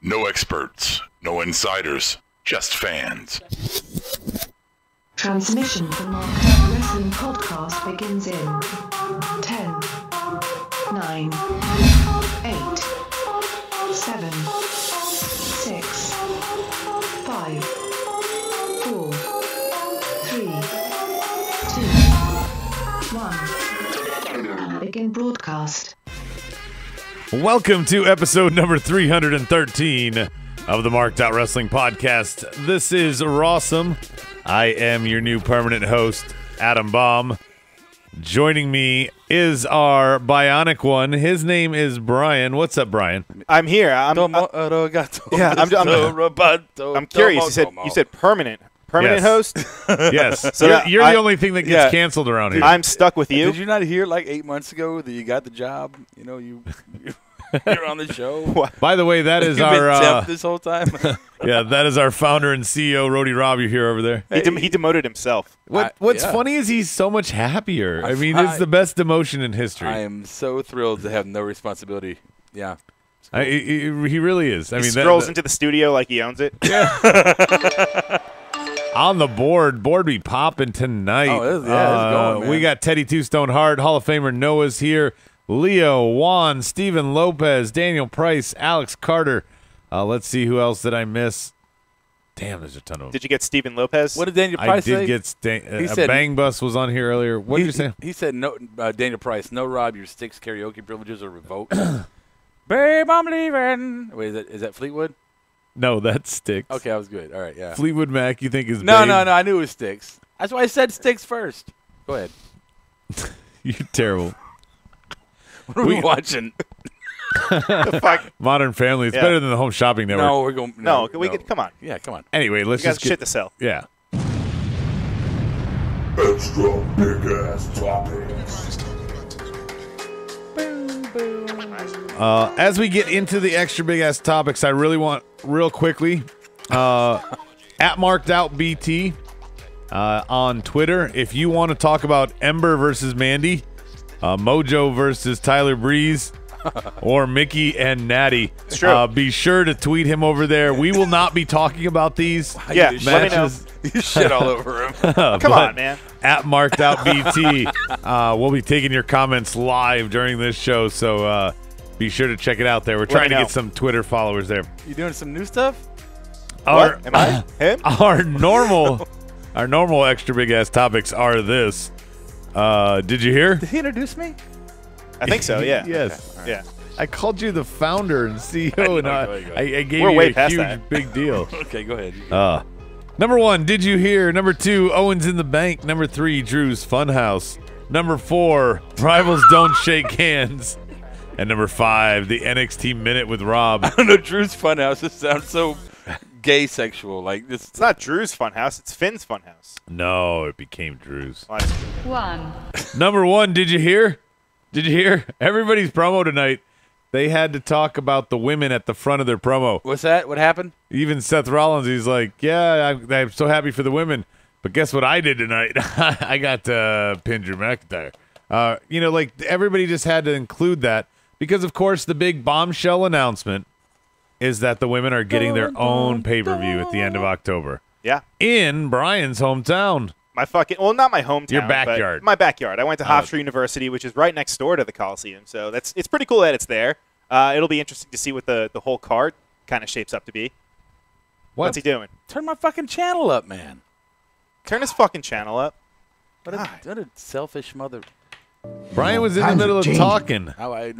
No experts, no insiders, just fans. Transmission from Mark Out Wrestling Podcast begins in 10, 9, 8, 7, 6, 5, 4, 3, 2, 1. Begin broadcast. Welcome to episode number 313 of the Marked Out Wrestling Podcast. This is Rawsome. I am your new permanent host, Adam Baum. Joining me is our bionic one. His name is Brian. What's up, Brian? I'm here. I'm curious. You said permanent Yes. host? Yes. So you're the only thing that gets canceled around here. I'm stuck with you. Did you not hear like 8 months ago that you got the job? You know, you're on the show. By the way, that is You've been our temp this whole time. yeah, that is our founder and CEO, Rody Rob. You hear over there? He demoted himself. What's funny is he's so much happier. I mean, it's the best demotion in history. I am so thrilled to have no responsibility. Yeah. He really is. He strolls into the studio like he owns it. Yeah. On the board be popping tonight. Oh, it's going, man. We got Teddy Two Stone Hard, Hall of Famer Noah's here, Leo, Juan, Steven Lopez, Daniel Price, Alex Carter. Let's see, who else did I miss? Damn, there's a ton of them. Did you get Steven Lopez? What did Daniel Price say? I did get Bang Bus was on here earlier. What did you say? He said, "No, Daniel Price, no, Rob, your Styx karaoke privileges are revoked." Babe, I'm leaving. Wait, is that Fleetwood? No, that's Styx. Okay, I was good. All right, yeah. Fleetwood Mac, you think is No, Babe? no, I knew it was Styx. That's why I said Styx first. Go ahead. You're terrible. What are we watching? The fuck? Modern Family. It's better than the Home Shopping Network. No, we're going. No, come on. Yeah, come on. Anyway, let's You got just get shit to sell. Yeah. Extra big ass topics. As we get into the extra big ass topics, I really want real quickly at Marked Out BT on Twitter. If you want to talk about Ember versus Mandy, Mojo versus Tyler Breeze, or Mickey and Natty, be sure to tweet him over there. We will not be talking about these let me know. You shit all over him. Come on, man. At Marked Out BT, we'll be taking your comments live during this show, so be sure to check it out there. We're trying to get some Twitter followers there. You doing some new stuff? What? Am I? Him? Our normal extra big ass topics are this. Did you hear? Did he introduce me? I think so, yeah. Yes. Okay. Yeah. I called you the founder and CEO, and I gave We're you way a past huge that. big deal. Okay, go ahead. Number 1, Did You Hear? Number 2, Owens in the Bank. Number 3, Drew's Funhouse. Number 4, Rivals Don't Shake Hands. And number 5, the NXT Minute with Rob. I don't know, Drew's Funhouse. This sounds so gay sexual. Like this. It's not Drew's Funhouse. It's Finn's Funhouse. No, it became Drew's. Well, that's true. 1. Number 1, Did you hear? Did you hear? Everybody's promo tonight. They had to talk about the women at the front of their promo. What's that? What happened? Even Seth Rollins, he's like, yeah, I'm so happy for the women. But guess what I did tonight? I got pinned Drew McIntyre. Everybody just had to include that because, of course, the big bombshell announcement is that the women are getting their own pay-per-view at the end of October. Yeah. In Brian's hometown. Not my hometown. Your backyard. But my backyard. I went to Hofstra University, which is right next door to the Coliseum. So it's pretty cool that it's there. It'll be interesting to see what the whole card kind of shapes up to be. What's he doing? Turn my fucking channel up, man. Turn his fucking channel up. What a selfish mother. Brian was in the middle of talking.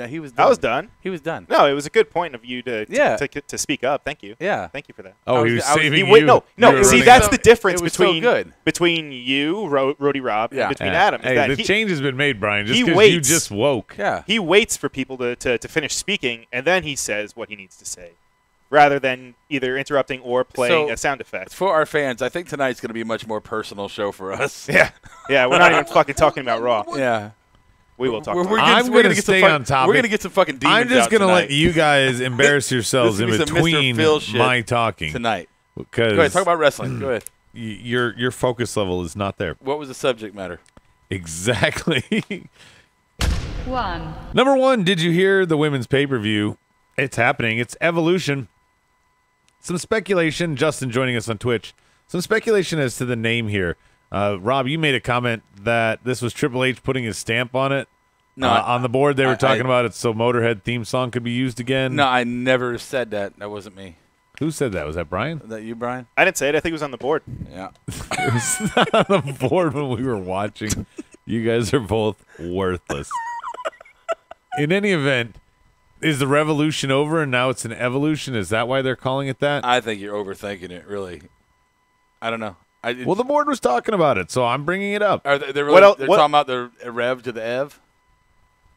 He was done. I was done. He was done. No, it was a good point of you to speak up. Thank you. Yeah. Thank you for that. Oh, he was saving you. Wait, no. See, that's the difference it was between you, Rody Rob, and between Adam. Is Hey, that the change has been made, Brian, just he because waits. you just woke. Yeah. He waits for people to finish speaking, and then he says what he needs to say, rather than either interrupting or playing a sound effect. For our fans, I think tonight's going to be a much more personal show for us. Yeah. Yeah, we're not even fucking talking about Raw. Yeah. We will talk. I'm going to stay on topic. We're going to get some fucking demons I'm just going to let you guys embarrass yourselves in between my talking. Tonight. Go ahead, talk about wrestling. Go ahead. Your focus level is not there. What was the subject matter? Exactly. 1. Number 1, did you hear the women's pay-per-view? It's happening. It's Evolution. some speculation. Justin joining us on Twitch. Some speculation as to the name here. Rob, you made a comment that this was Triple H putting his stamp on it. No, on the board they were talking about it so Motorhead theme song could be used again. No, I never said that. That wasn't me. Who said that? Was that Brian? Was that you, Brian? I didn't say it. I think it was on the board. Yeah. It was not on the board when we were watching. You guys are both worthless. In any event, is the revolution over and now it's an evolution? Is that why they're calling it that? I think you're overthinking it, really. I don't know. Well, the board was talking about it, so I'm bringing it up. Are they really, they're talking about the Rev to the Ev?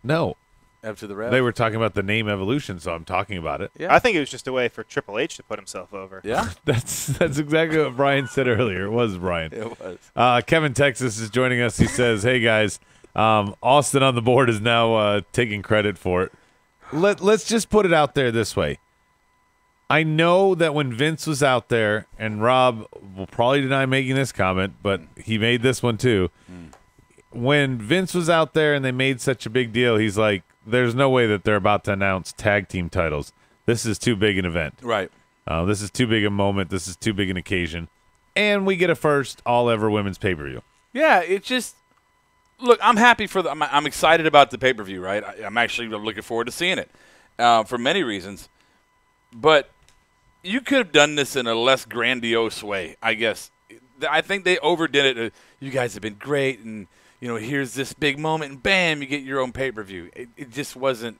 No. Ev to the Rev? They were talking about the name evolution, so I'm talking about it. Yeah. I think it was just a way for Triple H to put himself over. Yeah? That's exactly what Brian said earlier. It was Brian. It was. Kevin Texas is joining us. He says, hey, guys, Austin on the board is now taking credit for it. Let's just put it out there this way. I know that when Vince was out there, and Rob will probably deny making this comment, but he made this one too. When Vince was out there and they made such a big deal, he's like, there's no way that they're about to announce tag team titles. This is too big an event. Right. This is too big a moment. This is too big an occasion. And we get a first all-ever women's pay-per-view. Yeah, it's just look. I'm happy for I'm excited about the pay-per-view. Right. I'm actually looking forward to seeing it for many reasons. But you could have done this in a less grandiose way, I guess. I think they overdid it. You guys have been great, and here's this big moment, and bam, you get your own pay-per-view. It just wasn't.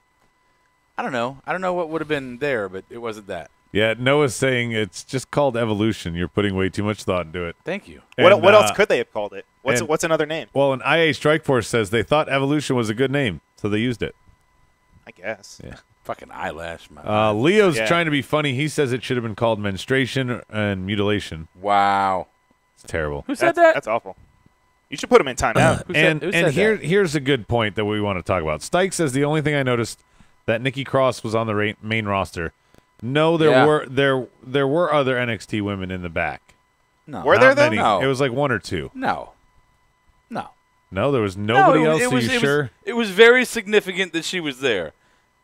I don't know. I don't know what would have been there, but it wasn't that. Yeah, Noah's saying it's just called Evolution. You're putting way too much thought into it. Thank you. And, what else could they have called it? What's another name? Well, an IA Strikeforce says they thought Evolution was a good name, so they used it. I guess. Yeah. Fucking eyelash, man. Leo's trying to be funny. He says it should have been called Menstruation and Mutilation. Wow. It's terrible. Who said that? That's awful. You should put him in timeout. Who said that? Here's a good point that we want to talk about. Stike says the only thing I noticed that Nikki Cross was on the main roster. No, there were other NXT women in the back. No. Were there, Not though? many. No. It was like one or two. No. No, there was nobody else. It Are you sure? It was very significant that she was there.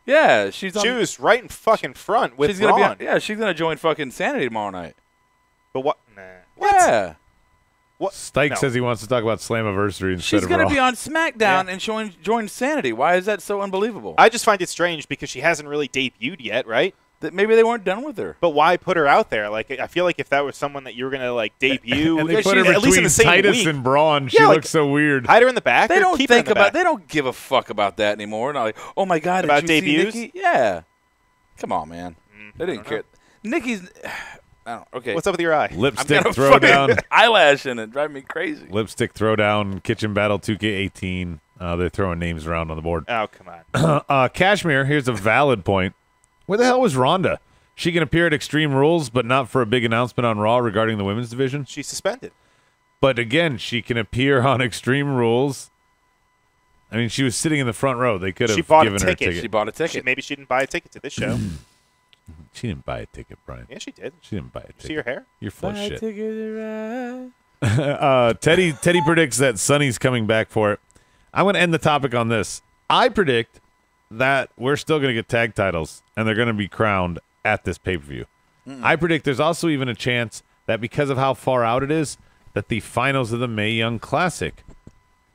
Yeah, She was right in fucking front with she's gonna Braun. she's gonna join fucking Sanity tomorrow night. But what? Nah. What? Yeah. What? Stike No. says he wants to talk about Slammiversary instead She's of gonna Raw. be on SmackDown and join Sanity. Why is that so unbelievable? I just find it strange because she hasn't really debuted yet, right? That maybe they weren't done with her. But why put her out there? Like, I feel like if that was someone that you were gonna debut, And they put her at least between in the same Titus week, and Braun. She Yeah, like- looks so weird. hide her in the back. They or don't keep her in think the about. back? They don't give a fuck about that anymore. Not like, oh my god, About did you see debuts? Nikki? Yeah. Come on, man. They didn't care. Nikki's. I don't. Okay. What's up with your eye? I'm Lipstick gonna throwdown. fucking eyelash in it. Drive me crazy. Lipstick throwdown. Kitchen Battle 2K18. They're throwing names around on the board. Oh, come on. Cashmere, here's a valid point. Where the hell was Rhonda? She can appear at Extreme Rules, but not for a big announcement on Raw regarding the women's division. She's suspended. But again, she can appear on Extreme Rules. I mean, she was sitting in the front row. They could have She bought a given her a ticket. ticket. She bought a ticket. Maybe she didn't buy a ticket to this show. She didn't buy a ticket, Brian. Yeah, she did. She didn't buy a ticket. See her hair? You're full of Buy a shit. ticket to ride. Teddy predicts that Sonny's coming back for it. I'm going to end the topic on this. I predict that we're still going to get tag titles, and they're going to be crowned at this pay-per-view. I predict there's also even a chance that because of how far out it is, that the finals of the Mae Young Classic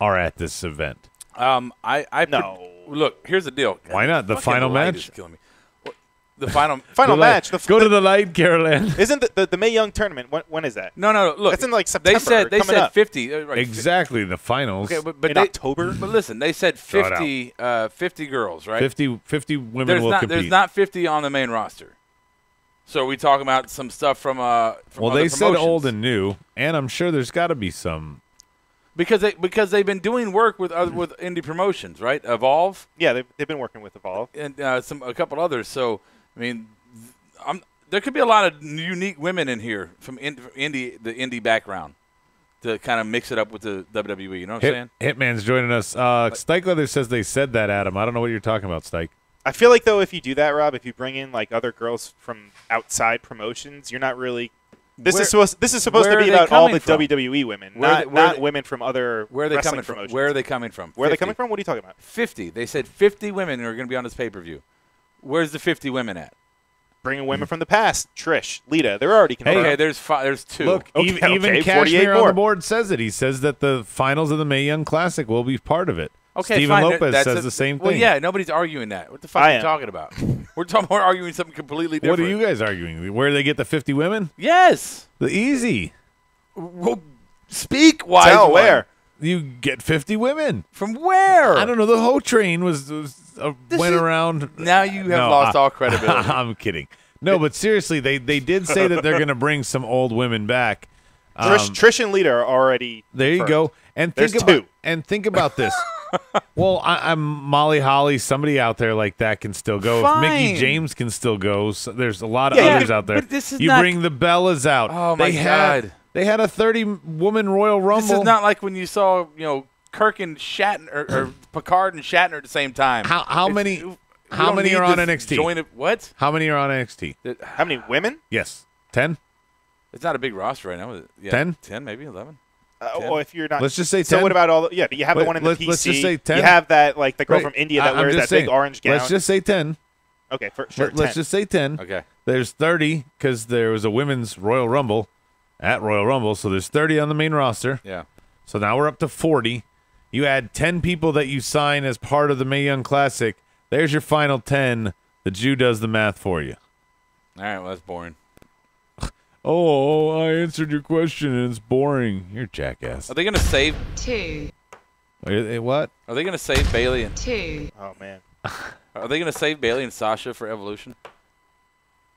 are at this event. No. Look, here's the deal. Why not? The Fucking final light match? is killing me. The final Final Go match. Go to the light, Carol Ann. Isn't the Mae Young tournament? When is that? No. Look, That's in like September. They coming said up. 50. Right, Exactly, the finals. Okay, but In they, October? But listen, they said Throw it 50 girls, right? 50 women will compete. There's not 50 on the main roster. So are we talking about some stuff from well, other they said promotions? old and new, and I'm sure there's got to be some. because they've been doing work with indie promotions, right? Evolve Yeah, they've been working with Evolve. and a couple others. So I mean, there could be a lot of unique women in here from the indie background to kind of mix it up with the WWE. You know what I'm saying? Hitman's joining us. Stike Leather says they said that, Adam. I don't know what you're talking about, Stike. I feel like, though, if you do that, Rob, if you bring in like other girls from outside promotions, you're not really. This is supposed to where be are they about all coming the from? WWE women, Where not women from other Where are they wrestling coming from? promotions. Where are they coming from? Where are they 50. coming from? What are you talking about? 50. They said 50 women are going to be on this pay-per-view. Where's the 50 women at? bringing women from the past. Trish, Lita, they're already confirmed. Okay, there's 2. Look, Okay, even 48 Cashmere on more. the board says it. He says that the finals of the Mae Young Classic will be part of it. Okay, Steven fine. Lopez says the same thing. Well, yeah, nobody's arguing that. What the fuck I are you am. talking about? We're arguing something completely different. What are you guys arguing? Where they get the 50 women? Yes. The easy. Well, speak, wise Tell one. where. You get 50 women. From where? I don't know. The whole train went around. Now you have No, lost all credibility. I'm kidding. No, but seriously, they did say that they're going to bring some old women back. Trish and Lita are already There you confirmed. go. And There's think about 2. and think about this. Well, I'm Molly Holly. Somebody out there like that can still go. Fine. If Mickey James can still go, so there's a lot of Yeah, others out there. but this is you not- bring the Bellas out. Oh, my God. They had a 30-woman Royal Rumble. This is not like when you saw, Kirk and Shatner or Picard and Shatner at the same time. How It's- many? we How don't many need are on this NXT? joint of- what? How many are on NXT? How many women? Yes, 10. It's not a big roster right now. Is it? Yeah, 10? 10, maybe 11. Well, if you're not, Let's just say So 10. what about all? But you have the one in the Let's PC. just say 10. You have that the girl Right. from India that I'm wears that just saying, big orange gown. Let's just say 10. Okay, sure. Let's 10. just say 10. Okay. There's 30 because there was a women's Royal Rumble at Royal Rumble, so there's 30 on the main roster. Yeah. So now we're up to 40. You add 10 people that you sign as part of the Mae Young Classic. There's your final 10. The Jew does the math for you. All right, well, that's boring. Oh, I answered your question and it's boring. You're a jackass. Are they going to save 2, What? Are they going to save Bailey and 2, Oh man. Are they going to save Bailey and Sasha for Evolution?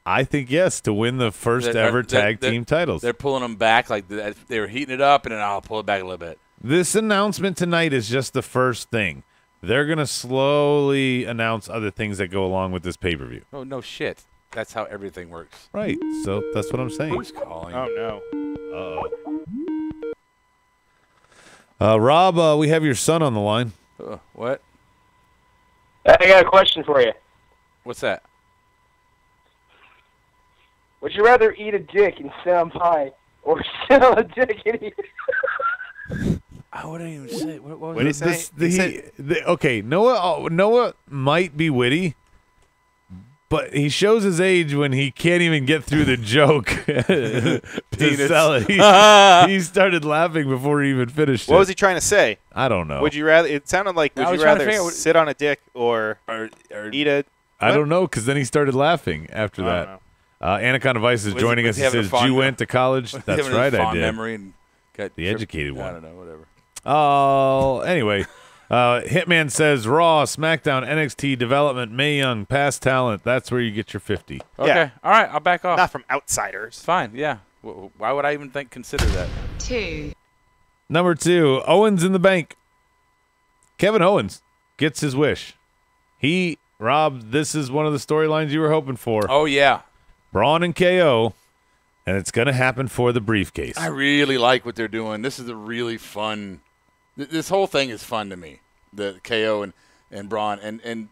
I think yes, to win the first ever tag team titles. They're pulling them back like they were heating it up, and then I'll pull it back a little bit. This announcement tonight is just the first thing. They're going to slowly announce other things that go along with this pay-per-view. Oh, no shit. That's how everything works. Right. So that's what I'm saying. Who's calling? Oh no. Rob, we have your son on the line. What? I got a question for you. What's that? Would you rather eat a dick and sit on pie, or sit on a dick and eat? I wouldn't even say. What was What it? did he say? Okay, Noah might be witty, but he shows his age when he can't even get through the joke to Penis. sell it. He started laughing before he even finished it. What was he trying to say? I don't know. Would you rather? It sounded like I would was you trying to rather figure out what- sit on a dick or Or eat a? I don't know, because then he started laughing after I that. don't know. Anaconda Vice is Was joining he us. He having a says, fond you mem- went to college? Was he That's having a right, I fond did. memory and got The educated one. I don't know, whatever. Oh, anyway. Hitman says, Raw, SmackDown, NXT, Development, Mae Young, Past Talent. That's where you get your 50. Okay, Yeah. all right, I'll back off. Not from outsiders. Fine, yeah. Why would I even consider that? 2, Number 2, Owens in the bank. Kevin Owens gets his wish. Rob, this is one of the storylines you were hoping for. Oh yeah, Braun and KO, and it's going to happen for the briefcase. I really like what they're doing. This is a really fun. This whole thing is fun to me. The KO and Braun, and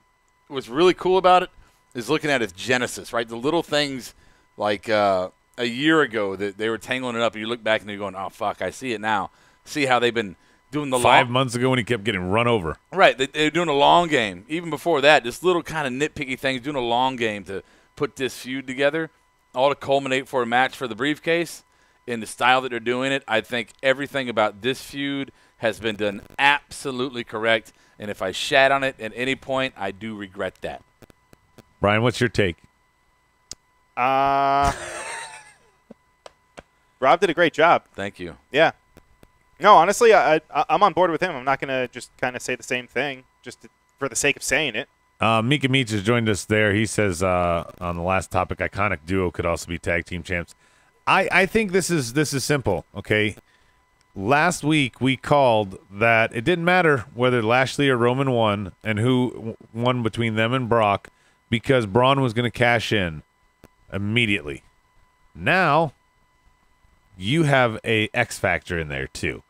what's really cool about it is looking at its genesis, right? The little things like a year ago that they were tangling it up, and you look back and you're going, "Oh fuck, I see it now." See how they've been doing the 5 long, months ago when he kept getting run over. right? They're doing a long game. Even before that, just little kind of nitpicky things, doing a long game to put this feud together, all to culminate for a match for the briefcase. In the style that they're doing it, I think everything about this feud has been done absolutely correct. And if I shat on it at any point, I do regret that. Brian, what's your take? Rob did a great job. Thank you. Yeah. No, honestly, I'm on board with him. I'm not going to just kind of say the same thing for the sake of saying it. Mika Meach has joined us there. He says on the last topic, iconic duo could also be tag team champs. I think this is simple, okay? Last week we called that it didn't matter whether Lashley or Roman won and who won between them and Brock because Braun was going to cash in immediately. Now you have a X factor in there too.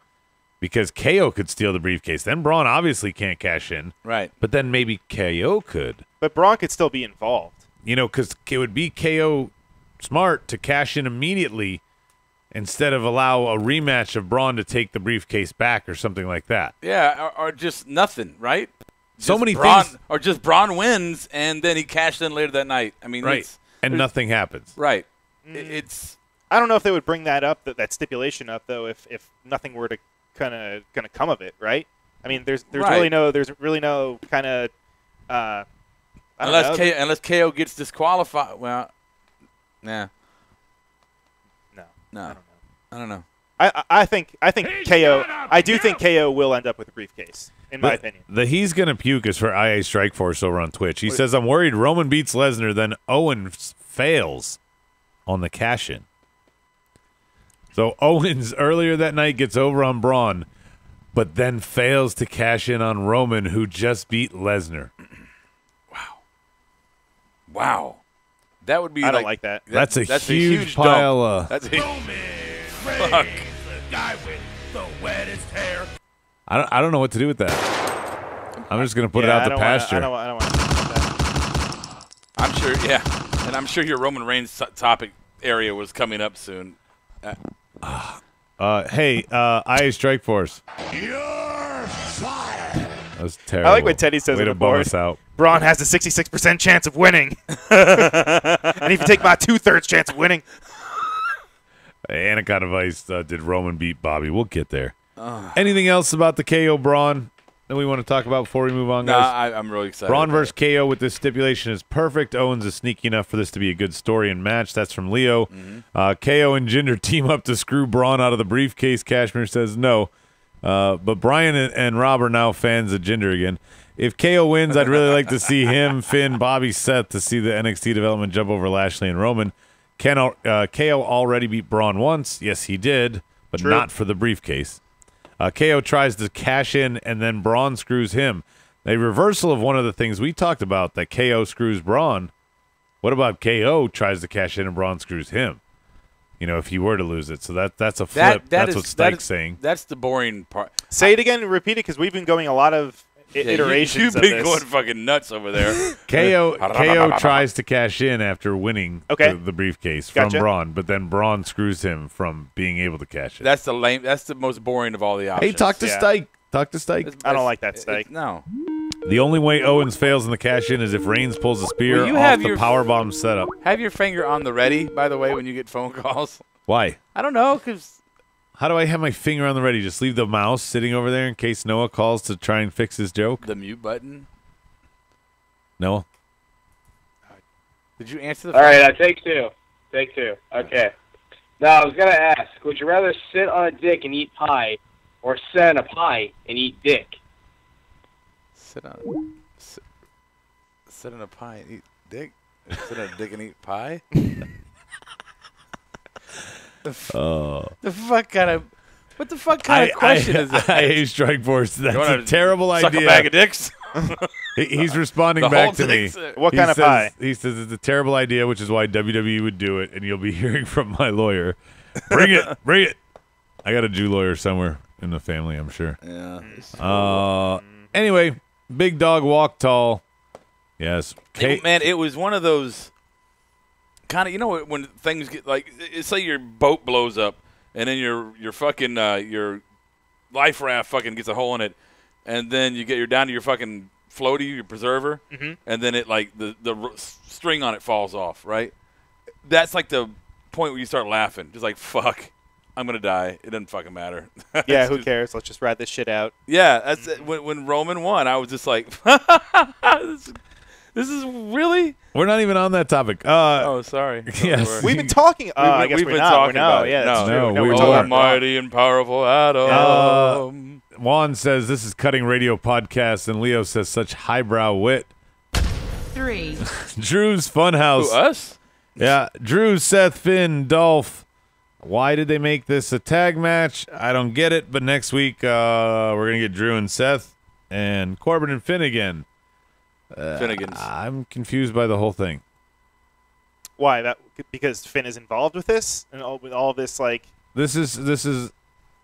Because KO could steal the briefcase. Then Braun obviously can't cash in. Right. But then maybe KO could. But Braun could still be involved. You know, because it would be KO smart to cash in immediately instead of allow a rematch of Braun to take the briefcase back or something like that. Yeah, or just nothing, right? So Just many Braun, things. Or just Braun wins, and then he cashed in later that night. I mean, Right. and nothing happens. Right. It's. I don't know if they would bring that up, that stipulation up, though, if nothing were to kind of come of it, right? I mean, there's Right. really no kind of Unless KO gets disqualified. Well, nah. No. I don't know. I think KO. I do think KO will end up with a briefcase, in my opinion. The he's gonna puke is for IA Strikeforce over on Twitch. He says, "I'm worried Roman beats Lesnar, then Owens fails on the cash-in." So Owens earlier that night gets over on Braun, but then fails to cash in on Roman, who just beat Lesnar. Wow. That would be. I don't like that. That's a huge dump. pile. That's a fuck. I don't know what to do with that. I'm just gonna put it out to pasture. I don't want to do that. I'm sure. Yeah, and I'm sure your Roman Reigns topic area was coming up soon. Hey, IA Strikeforce. You're fired. That was terrible. I like what Teddy says Way on to the bum board. us out. Braun has a 66% chance of winning. And if you take my 2/3 chance of winning. Anaconda Vice did Roman beat Bobby. We'll get there. Anything else about the KO Braun that we want to talk about before we move on, guys? I'm really excited. Braun versus KO with this stipulation is perfect. Owens is sneaky enough for this to be a good story and match. That's from Leo. KO and Jinder team up to screw Braun out of the briefcase. Cashmere says no. But Brian and Rob are now fans of Jinder again. If KO wins, I'd really like to see him, Finn, Bobby, Seth to see the NXT development jump over Lashley and Roman. KO already beat Braun once. Yes, he did, but True. not for the briefcase. KO tries to cash in, and then Braun screws him. A reversal of one of the things we talked about, that KO screws Braun. What about KO tries to cash in and Braun screws him? You know, if he were to lose it. So that's a flip. That's what Stike's saying. That's the boring part. Say it again and repeat it, because we've been going a lot of iterations You've of been this. going fucking nuts over there. KO tries to cash in after winning Okay. the briefcase Gotcha. from Braun, but then Braun screws him from being able to cash it. That's the lame. That's the most boring of all the options. Hey, talk to Yeah. Stike. Talk to Stike. I don't like that, Stike. No. The only way Owens fails in the cash-in is if Reigns pulls a spear Will you off have the your- powerbomb setup. Have your finger on the ready, by the way, when you get phone calls. Why? I don't know, because How do I have my finger on the ready? Just leave the mouse sitting over there in case Noah calls to try and fix his joke? the mute button. Noah? Did you answer the All phone? right, take two. Take two. Okay. Now, I was going to ask, would you rather sit on a dick and eat pie or sit on a pie and eat dick? Sit on a pie and eat dick? Sit on a dick and eat pie? The fuck kind of... What the fuck kind of question is that? I hate Strikeforce. That's You wanna a terrible suck idea. a bag of dicks? He's responding The back whole to me. thing's- What He kind of says- pie? He says it's a terrible idea, which is why WWE would do it, and you'll be hearing from my lawyer. Bring it. Bring it. I got a Jew lawyer somewhere in the family, I'm sure. Yeah. Anyway, big dog walk tall. Yes. Man, it was one of those kind of, you know, when things get like, say your boat blows up and then your fucking your life raft fucking gets a hole in it, and then you're down to your fucking floaty, your preserver, and then it like the string on it falls off, right? That's like the point where you start laughing, just like fuck, I'm gonna die. It doesn't fucking matter. Yeah, who cares? Let's just ride this shit out. Yeah, that's it. When Roman won, I was just like, this is really. We're not even on that topic. Oh, sorry. Yes. We've been talking. I guess we've we're been not. talking We're not. about it. Yeah, that's No, true. No, we we're were. talking about Almighty and powerful Adam. Juan says this is cutting radio podcast, and Leo says such highbrow wit. 3, Drew's Funhouse. Who, us? Yeah, Drew, Seth, Finn, Dolph. Why did they make this a tag match? I don't get it, but next week we're going to get Drew and Seth and Corbin and Finn again. Finnegan's. I'm confused by the whole thing. Why? That because Finn is involved with this and with all this like. This is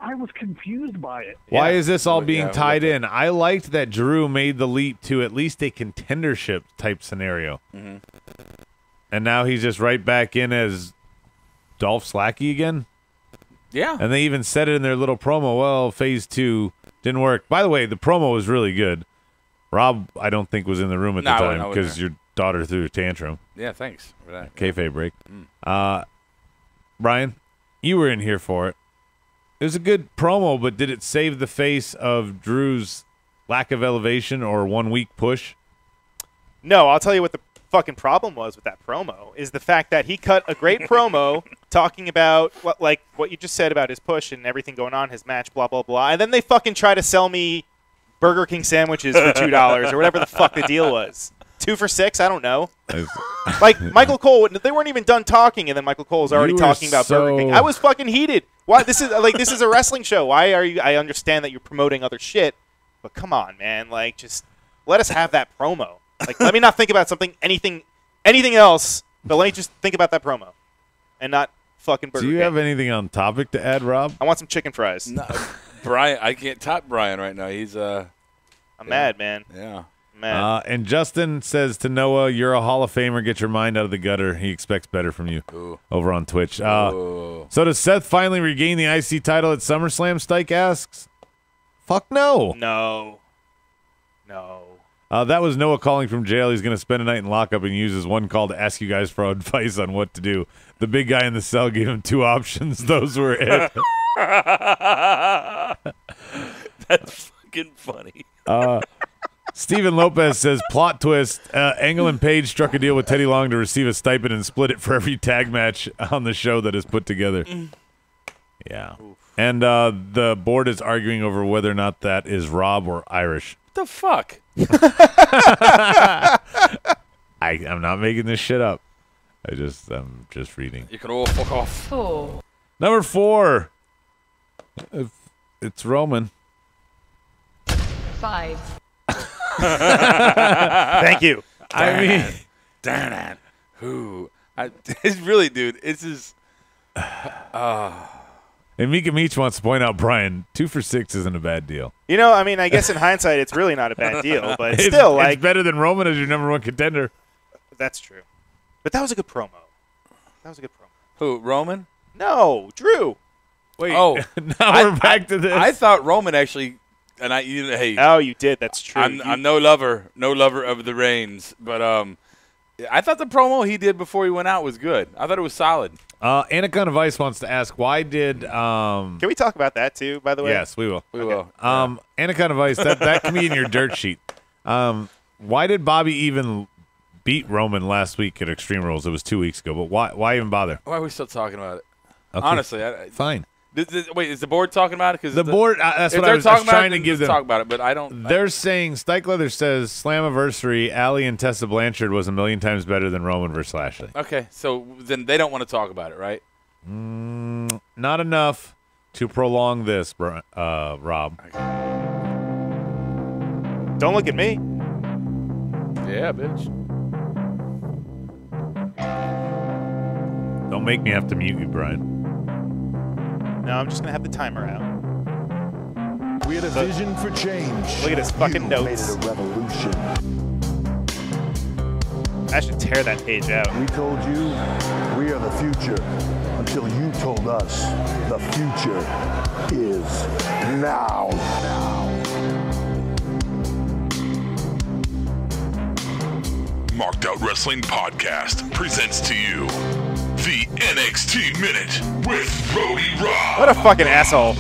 I was confused by it. why is this all being Yeah, tied we got in? I liked that Drew made the leap to at least a contendership type scenario. And now he's just right back in as Dolph Slacky again. Yeah. And they even said it in their little promo. Well, phase 2 didn't work. By the way, the promo was really good. Rob, I don't think, was in the room at No, the I time wasn't because there. daughter threw a tantrum. Yeah, thanks for that. Kayfabe break. Brian, you were in here for it. It was a good promo, but did it save the face of Drew's lack of elevation or 1 week push? No, I'll tell you what the fucking problem was with that promo is the fact that he cut a great promo talking about what you just said about his push and everything going on, his match, blah, blah, blah. And then they fucking try to sell me Burger King sandwiches for $2 or whatever the fuck the deal was. 2 for $6? I don't know. Like Michael Cole, they weren't even done talking, and then Michael Cole was already talking about Burger King. I was fucking heated. Why? This is a wrestling show. Why are you? I understand that you're promoting other shit, but come on, man. Like, just let us have that promo. Like, let me not think about anything else, but let me just think about that promo, and not fucking Burger King. Do you have anything on topic to add, Rob? I want some chicken fries. No, Brian, I can't top Brian right now. He's I'm mad, man. Yeah. Man. And Justin says to Noah, "You're a Hall of Famer. Get your mind out of the gutter. He expects better from you." Ooh. Over on Twitch. So does Seth finally regain the IC title at SummerSlam? Stike asks. Fuck no. No. That was Noah calling from jail. He's going to spend a night in lockup and uses one call to ask you guys for advice on what to do. The big guy in the cell gave him 2 options. Those were it. That's fucking funny. Steven Lopez says, plot twist, Angle and Page struck a deal with Teddy Long to receive a stipend and split it for every tag match on the show that is put together. Yeah. Oof. And the board is arguing over whether or not that is Rob or Irish. What the fuck? I'm not making this shit up. I'm just reading. You can all fuck off. 4. Number 4. It's Roman. 5. Thank you. I mean, darn it. It's really, dude. It's just. And Mika Meach wants to point out, Brian, 2 for 6 isn't a bad deal. You know, I mean, I guess in hindsight, it's really not a bad deal, but still, it's better than Roman as your number 1 contender. That's true. But that was a good promo. Who, Roman? No, Drew. Wait. Oh, now we're back to this. I thought Roman actually. And hey. Oh, you did. That's true. I'm no lover of the Reigns, but I thought the promo he did before he went out was good. I thought it was solid. Anaconda Vice wants to ask, why did Can we talk about that too? By the way, yes, we will. We will. Anaconda Vice, that can be in your dirt sheet. Why did Bobby even beat Roman last week at Extreme Rules? It was 2 weeks ago, but why even bother? Why are we still talking about it? Okay. Honestly, fine. Wait, is the board talking about it? Because the board, that's what I was trying to give them. Talk about it, but I don't. They're saying Stike Leather says Slammiversary, Allie and Tessa Blanchard was 1,000,000 times better than Roman versus Lashley. Okay, so then they don't want to talk about it, right? Not enough to prolong this, Rob. Okay. Don't look at me. Yeah, bitch. Don't make me have to mute you, Brian. No, I'm just going to have the timer out. We had a vision for change. Look at his fucking notes. Made it a revolution. I should tear that page out. We told you we are the future until you told us the future is now. Marked Out Wrestling Podcast presents to you the NXT Minute with Brody Rob. What a fucking asshole.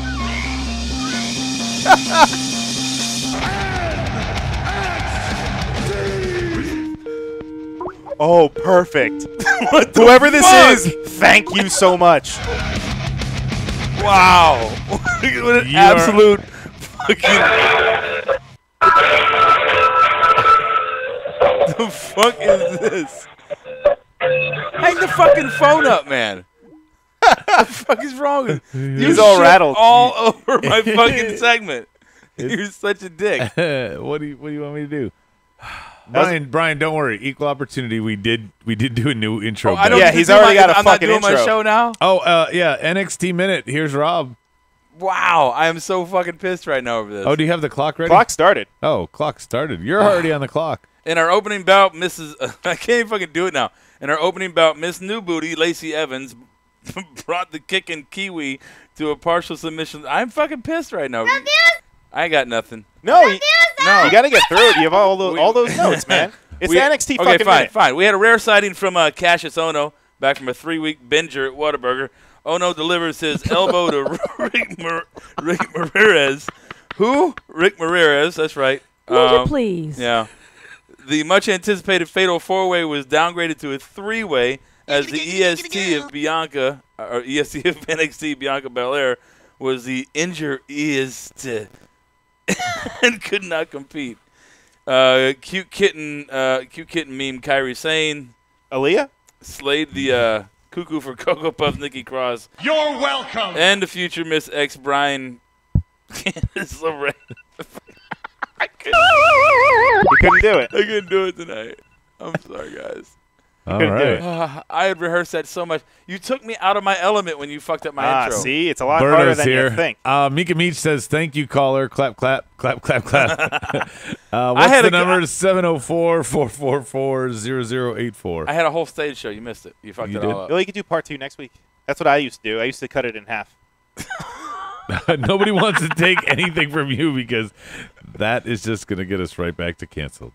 Oh, perfect. Whoever this is, thank you so much. Wow. What an absolute fucking... The fuck is this? Hang the fucking phone up, man. What the fuck is wrong with you? He's all rattled. All over my fucking segment. You're such a dick. What do you want me to do? Brian, don't worry. Equal opportunity. We did do a new intro. Yeah, he's already got a fucking intro. I'm not doing my show now? Oh, yeah, NXT Minute. Here's Rob. Wow, I am so fucking pissed right now over this. Oh, do you have the clock ready? Clock started. Oh, clock started. You're already on the clock. In our opening bout, I can't even fucking do it now. In our opening bout, Miss New Booty, Lacey Evans, brought the kicking Kiwi to a partial submission. I'm fucking pissed right now. I ain't got nothing. No, you got to get through it. You have all those notes, man. It's the NXT okay, fucking minute. fine. We had a rare sighting from Cassius Ono back from a 3-week binger at Whataburger. Ono delivers his elbow to Rick Ramirez. Who? Rick Ramirez. That's right. Would you please? Yeah. The much-anticipated Fatal 4-Way was downgraded to a 3-way as the EST of Bianca, or EST of NXT, Bianca Belair, was the injured EST and could not compete. Cute kitten meme, Kyrie Sane. Aaliyah? Slayed the cuckoo for Cocoa Puffs, Nikki Cross. You're welcome. And the future Miss X Brian Candice LeRae. You couldn't do it. I couldn't do it tonight. I'm sorry, guys. All couldn't do right. it. I had rehearsed that so much. You took me out of my element when you fucked up my intro. See? It's a lot harder Berto's than here. you think. Mika Meach says, thank you, caller. Clap, clap, clap, clap, clap. I What's had the a- number? 704-444-0084. I had a whole stage show. You missed it. You fucked You it did? all up. Billy, you could do part 2 next week. That's what I used to do. I used to cut it in half. Nobody wants to take anything from you because that is just going to get us right back to canceled.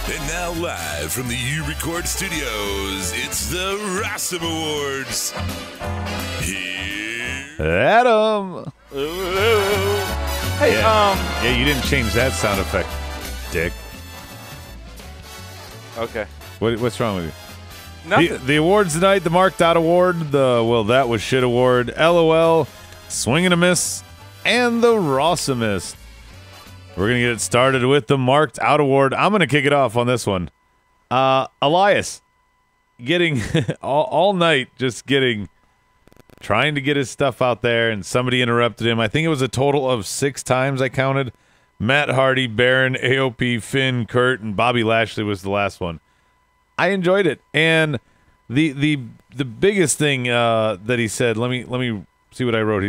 And now live from the U-Record Studios, it's the Rassim Awards. Here. Adam. Hey, Yeah, you didn't change that sound effect, dick. Okay. What's wrong with you? Nothing. The awards tonight, the Marked Out Award, the Well, That Was Shit Award, LOL, Swing and a Miss, and the Rawsomist. We're going to get it started with the Marked Out Award. I'm going to kick it off on this one. Elias, getting all night, trying to get his stuff out there, and somebody interrupted him. I think it was a total of 6 times I counted. Matt Hardy, Baron, AOP, Finn, Kurt, and Bobby Lashley was the last one. I enjoyed it, and the biggest thing that he said. Let me see what I wrote.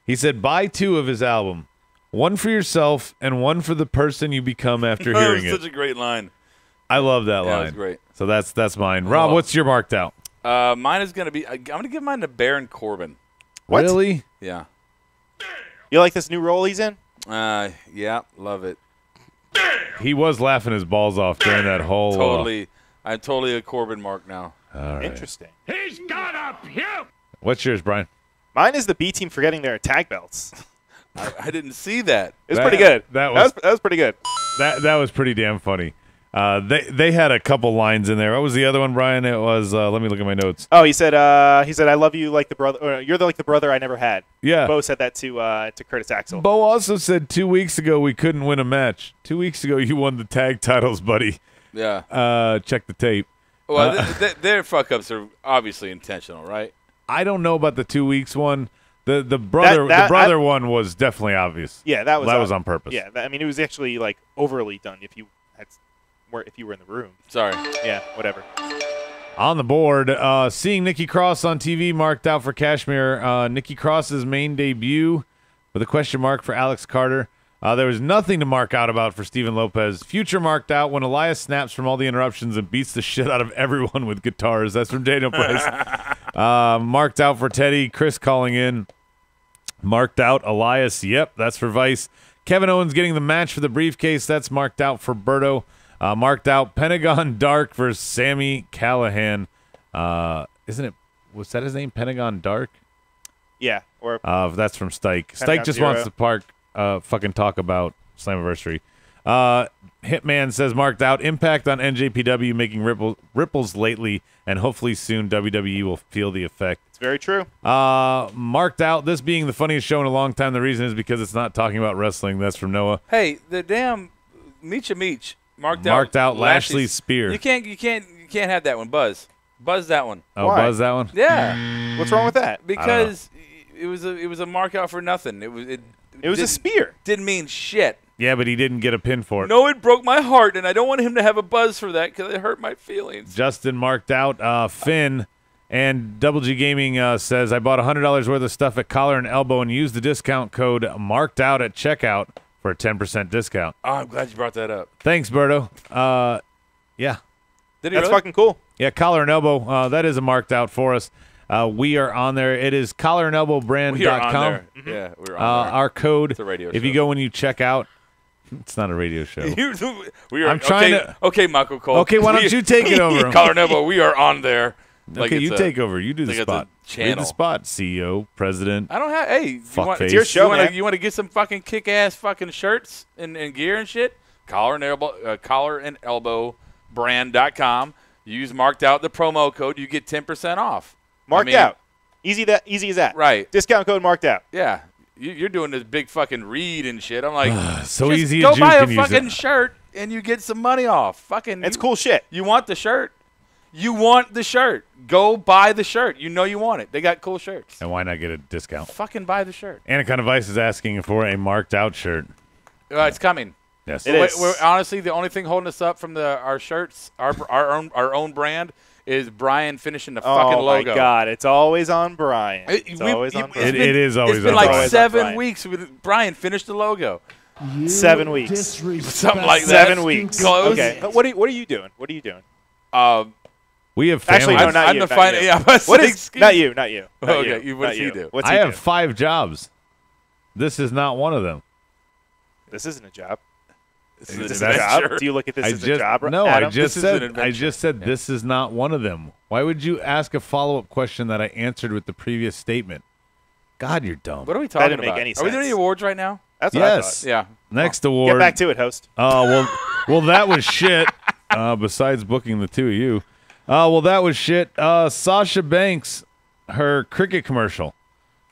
He said buy 2 of his album, one for yourself and one for the person you become after hearing Such it. a great line. I love that Yeah, line. it was great. So that's mine. Rob, what's your marked out? Mine is going to be, I'm going to give mine to Baron Corbin. What? Really? Yeah. you like this new role he's in? Yeah, love it. He was laughing his balls off during that whole. Totally. I'm totally a Corbin mark now. All right. Interesting. He's got a puke. What's yours, Brian? Mine is the B team forgetting their tag belts. I didn't see that. It was pretty good. that That was pretty good. That was pretty damn funny. They had a couple lines in there. What was the other one, Brian? It was let me look at my notes. Oh, he said I love you like the brother. Or, you're like the brother I never had. Yeah. Bo said that to Curtis Axel. Bo also said 2 weeks ago we couldn't win a match. 2 weeks ago you won the tag titles, buddy. Yeah. Check the tape. Well, their fuck-ups are obviously intentional, right? I don't know about the 2 weeks one. The brother one was definitely obvious. Yeah, that was on purpose. Yeah, I mean it was actually like overly done. If you were in the room. Sorry. Yeah, whatever. On the board, seeing Nikki Cross on TV marked out for Kashmir. Nikki Cross's main debut with a question mark for Alex Carter. There was nothing to mark out about for Steven Lopez. Future marked out when Elias snaps from all the interruptions and beats the shit out of everyone with guitars. That's from Daniel Price. Marked out for Teddy. Chris calling in. Marked out Elias. Yep, that's for Vice. Kevin Owens getting the match for the briefcase. That's marked out for Berto. Marked out Pentagon Dark versus Sami Callihan. Isn't it? Was that his name? Pentagon Dark? Yeah. Or that's from Stike. Pentagon Stike just Zero. wants to fucking talk about Slammiversary. Hitman says marked out impact on NJPW making ripples lately, and hopefully soon WWE will feel the effect. it's very true. Marked out this being the funniest show in a long time. The reason is because it's not talking about wrestling. That's from Noah. Hey, the damn Meech marked out Lashley's spear. You can't have that one. Buzz that one. Oh, Why? Buzz that one? Yeah, What's wrong with that? because it was a mark out for nothing. It was It was a didn't- spear. Didn't mean shit. Yeah, but he didn't get a pin for it. No, it broke my heart, and I don't want him to have a buzz for that because it hurt my feelings. Justin marked out Finn, and Double G Gaming says I bought $100 worth of stuff at Collar and Elbow and used the discount code marked out at checkout for a 10% discount. Oh, I'm glad you brought that up. Thanks, Berto. Yeah. Did he That's really? fucking cool. Yeah, Collar and Elbow, that is a marked out for us. We are on there. It is collarandelbowbrand.com. We are on there. Yeah, we're on there. Our code. It's a radio If show. you go when you check out, it's not a radio show. We are, I'm trying okay, to. Okay, Michael Cole. Okay, why don't you take it over? Collar and Elbow, we are on there. Okay, you take over. You do the like it's a spot. Read channel. the spot. CEO, president. I don't have. Hey, Fuckface. It's your show, man. You want to get some fucking kick-ass fucking shirts and gear and shit? Collar and elbow brand.com. Use marked out the promo code. You get 10% off. Marked out. Easy as that. Right. Discount code marked out. Yeah. You're doing this big fucking read and shit. I'm like, So just easy. go as buy you a can fucking use it. shirt and you get some money off. Fucking. It's cool shit. You want the shirt? You want the shirt? Go buy the shirt. You know you want it. They got cool shirts. And why not get a discount? Fucking buy the shirt. Anaconda Vice is asking for a marked out shirt. It's coming. Yes. It is. We're honestly the only thing holding us up from our shirts, our own brand, is Brian finishing the fucking Oh logo. my God! It's always on Brian. It's always on Brian. It is always It's been on like Brian. 7 Brian. weeks with Brian finished the logo. 7 weeks. Something like that. 7 weeks. Close. Okay. But what are you doing? What are you doing? We have family. Actually, no, not I'm you. the not final. you. Yeah, I was What like, is? Not you. Not you. Not Okay, you. what does not he you. do? What's he I do? have 5 jobs. This is not one of them. This isn't a job. This Is is this an a job? adventure. Do you look at this as a just job? no. Adam? I just This is an said. adventure. I just said this is not one of them. Why would you ask a follow-up question that I answered with the previous statement? God, you're dumb. What are we talking didn't make about? any Are we doing sense. any awards right now? That's what I Yes. thought. Yeah. Next award. Get back to it, host. Well, that was shit. Besides booking the two of you, that was shit. Sasha Banks, her cricket commercial.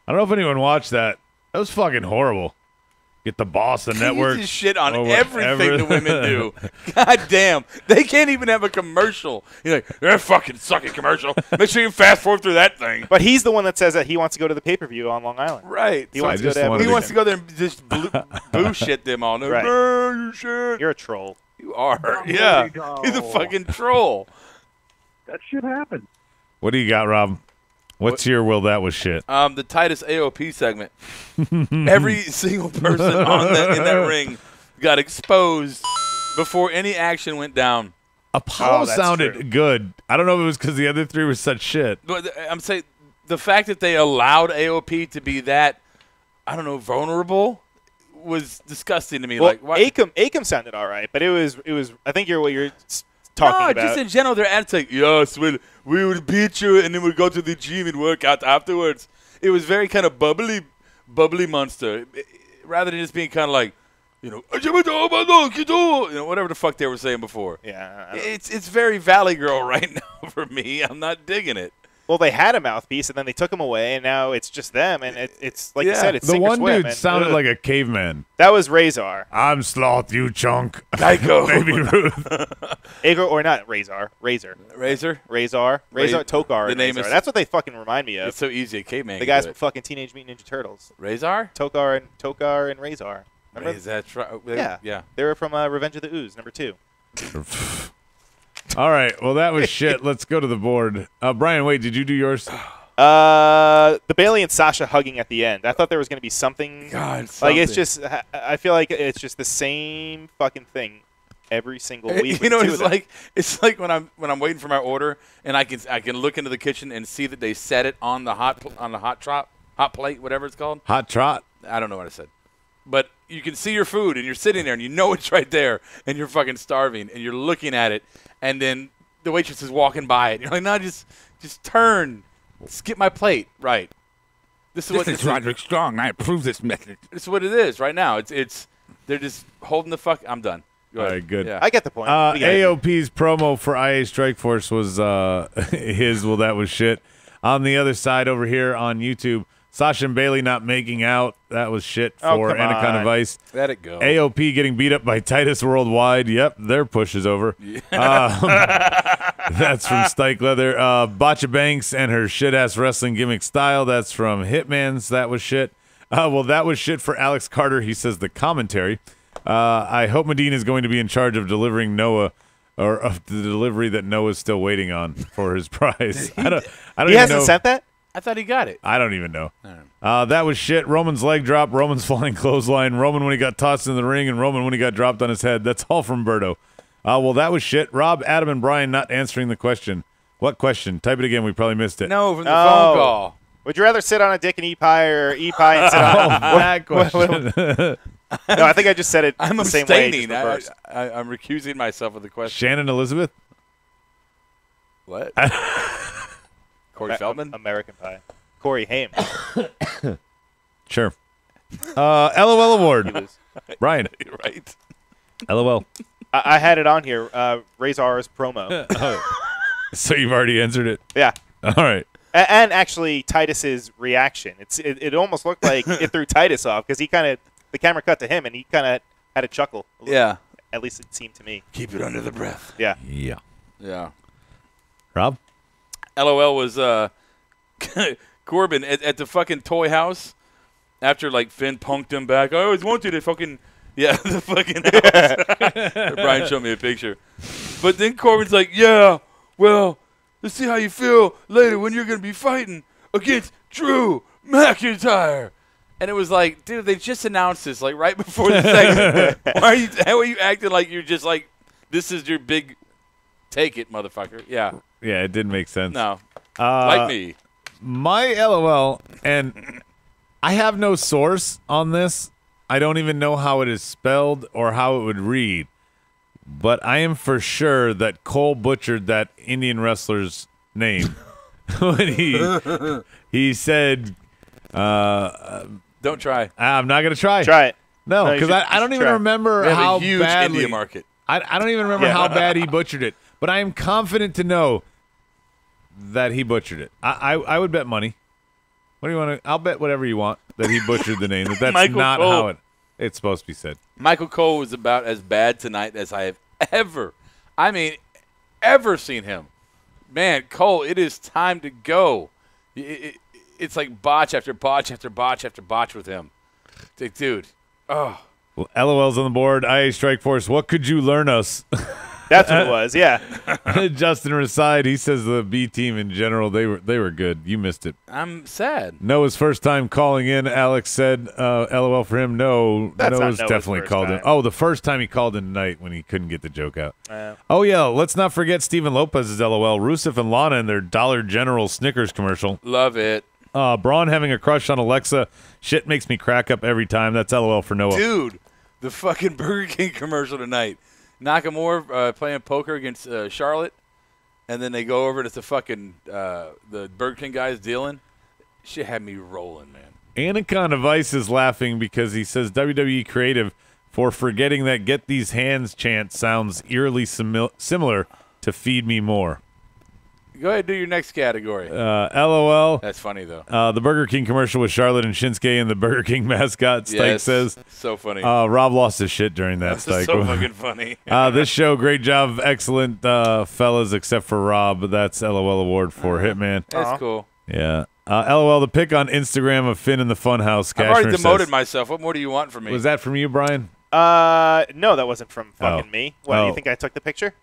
I don't know if anyone watched that. That was fucking horrible. Get the boss, the network. You just shit on or everything the whatever. women do. God damn. They can't even have a commercial. You're like, that fucking sucking commercial. Make sure you fast forward through that thing. But he's the one that says that he wants to go to the pay-per-view on Long Island. Right. He So wants to go just to wanted he to wants to go there and just bullshit them all. Right. You shit. You're a troll. You are. Oh, Yeah. no. He's a fucking troll. That shit happened. What do you got, Rob? What's your will that was shit? The Titus AOP segment. Every single person in that ring got exposed before any action went down. Apollo that's sounded true. good. I don't know if it was because the other 3 were such shit. But I'm saying the fact that they allowed AOP to be that, I don't know, vulnerable was disgusting to me. Well, like, why? Akam sounded all right, but it was. I think what you're talking No, about. just in general, their attitude. Like, yes, we would beat you, and then we'd go to the gym and work out afterwards. It was very kind of bubbly monster, rather than just being kind of like, whatever the fuck they were saying before. Yeah. It's very Valley Girl right now for me. I'm not digging it. Well, they had a mouthpiece, and then they took him away, and now it's just them, and it's like you Yeah. said, it's The sink or one swim, dude and- sounded Ugh. like a caveman. That was Razor. I'm Sloth, you chunk. Geico. Baby Ruth. Or not Razor. Razor. Tokar, the and name Razor. is- That's what they fucking remind me of. It's so easy. A caveman. The can guys do from it. fucking Teenage Mutant Ninja Turtles. Razor. Tokar and Razor. Remember? Is that right? Yeah. Yeah. They were from Revenge of the Ooze, number 2. All right. Well, that was shit. Let's go to the board. Brian, wait, did you do yours? The Bailey and Sasha hugging at the end. I thought there was going to be something. God, Like, it's something. just, I feel like it's just the same fucking thing every single week. with You know, the two it's of them. like when I'm waiting for my order and I can look into the kitchen and see that they set it on the hot plate, whatever it's called. Hot trot. I don't know what I said, but you can see your food and you're sitting there and you know it's right there and you're fucking starving and you're looking at it and then the waitress is walking by it and you're like, no, just turn, skip my plate, right? This is Roderick Strong. I approve this method. This is what it is right now. It's they're just holding the fuck. I'm done. Go All ahead. right, good. Yeah. I get the point. We get it. AOP's promo for IA Strike Force was his. Well, that was shit. On the other side over here on YouTube, Sasha and Bailey not making out. That was shit Oh, for come Anaconda on. Vice. Let it go. AOP getting beat up by Titus Worldwide. Yep, their push is over. That's from Stike Leather. Botcha Banks and her shit-ass wrestling gimmick style. That's from Hitman's. That was shit. Well, that was shit for Alex Carter. He says the commentary. I hope Medina is going to be in charge of delivering Noah, or of the delivery that Noah's still waiting on for his prize. I don't He even hasn't know. sent that? I thought he got it. I don't even know. That was shit. Roman's leg drop. Roman's flying clothesline. Roman when he got tossed in the ring, and Roman when he got dropped on his head. That's all from Berto. Well, that was shit. Rob, Adam, and Brian not answering the question. What question? Type it again. We probably missed it. No, from the phone call. Would you rather sit on a dick and eat pie or eat pie and sit on that question. No, I think I just said it I'm the same way. abstaining. I'm recusing myself of the question. Shannon Elizabeth? What? Corey Feldman? American Pie. Corey Haim. Sure. LOL award. Brian. Right. LOL. I had it on here. Razor's promo. So you've already answered it? Yeah. All right. And actually, Titus's reaction. It almost looked like it threw Titus off because the camera cut to him and he kind of had a chuckle. Yeah. At least it seemed to me. Keep it under the breath. Yeah. Yeah. Yeah. Rob? LOL was Corbin at the fucking toy house after like Finn punked him back. I always wanted to fucking the fucking house. Brian showed me a picture. But then Corbin's like, yeah, well, let's see how you feel later when you're gonna be fighting against Drew McIntyre. And it was like, dude, they just announced this like right before the segment. How are you acting like you're just like this is your big take it, motherfucker? Yeah. Yeah, it didn't make sense. No. Like me. My LOL, and I have no source on this. I don't even know how it is spelled or how it would read. But I am for sure that Cole butchered that Indian wrestler's name when he said, don't try. I'm not going to try. Try it. No, because I don't even remember how a huge badly. India market. I don't even remember how bad he butchered it. But I am confident to know that he butchered it. I would bet money. What do you want to? I'll bet whatever you want that he butchered the name. That's not Cole. how it's supposed to be said. Michael Cole was about as bad tonight as I have ever seen him. Man, Cole, it is time to go. It's like botch after botch after botch after botch with him. It's like, dude, oh. Well, LOL's on the board. IA Strike Force, what could you learn us? That's what it was, yeah. Justin Reside, he says the B team in general, they were good. You missed it. I'm sad. Noah's first time calling in. Alex said LOL for him. No, That's Noah's not Noah's definitely first called time. in. Oh, the first time he called in tonight when he couldn't get the joke out. Oh, yeah, let's not forget Steven Lopez's LOL. Rusev and Lana in their Dollar General Snickers commercial. Love it. Braun having a crush on Alexa. Shit makes me crack up every time. That's LOL for Noah. Dude, the fucking Burger King commercial tonight. Nakamura playing poker against Charlotte, and then they go over to the fucking the Burger King guys dealing. Shit had me rolling, man. Anaconda Vice is laughing because he says WWE creative for forgetting that "Get These Hands" chant sounds eerily similar to "Feed Me More." Go ahead and do your next category. LOL. That's funny, though. The Burger King commercial with Charlotte and Shinsuke and the Burger King mascot, Stike says. So funny. Rob lost his shit during that, That's Stike. so fucking funny. This show, great job. Excellent, fellas, except for Rob. That's LOL award for Hitman. That's cool. Yeah. LOL, the pic on Instagram of Finn in the Funhouse. I've already Cashmere demoted says, myself. What more do you want from me? Was that from you, Brian? No, that wasn't from fucking me. What, do Oh. you think I took the picture?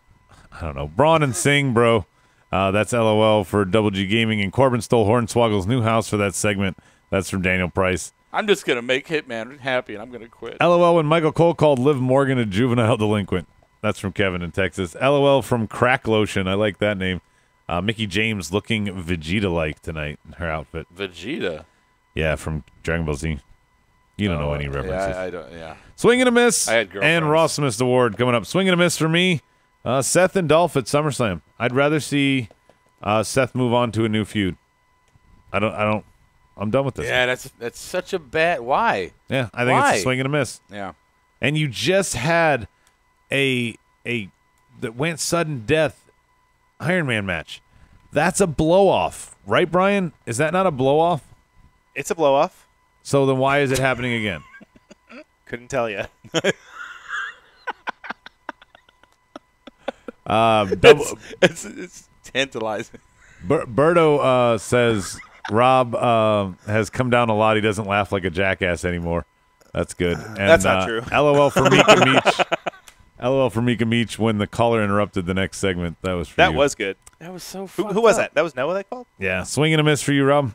I don't know. Braun and Singh, bro. That's LOL for Double G Gaming. And Corbin stole Hornswoggle's new house for that segment. That's from Daniel Price. I'm just going to make Hitman happy, and I'm going to quit. LOL when Michael Cole called Liv Morgan a juvenile delinquent. That's from Kevin in Texas. LOL from Crack Lotion. I like that name. Mickey James looking Vegeta-like tonight in her outfit. Vegeta? Yeah, from Dragon Ball Z. You don't know any references. Yeah, I don't, yeah. Swing and a miss. I had girlfriends. And Ross Smith Award coming up. Swing and a miss for me. Seth and Dolph at SummerSlam. I'd rather see Seth move on to a new feud. I'm done with this. Yeah, that's such a bad. Why? Yeah, I think it's a swing and a miss. Yeah. And you just had a that went sudden death Iron Man match. That's a blow off, right, Brian? Is that not a blow off? It's a blow off. So then why is it happening again? Couldn't tell you. It's tantalizing. Berto says Rob has come down a lot. He doesn't laugh like a jackass anymore. That's good. And, That's not true. LOL for Mika Meach. LOL for Mika Meach when the caller interrupted the next segment. That was for That you. was good. That was so Who fucked was up. that? That was Noah that called? Yeah, swing and a miss for you, Rob.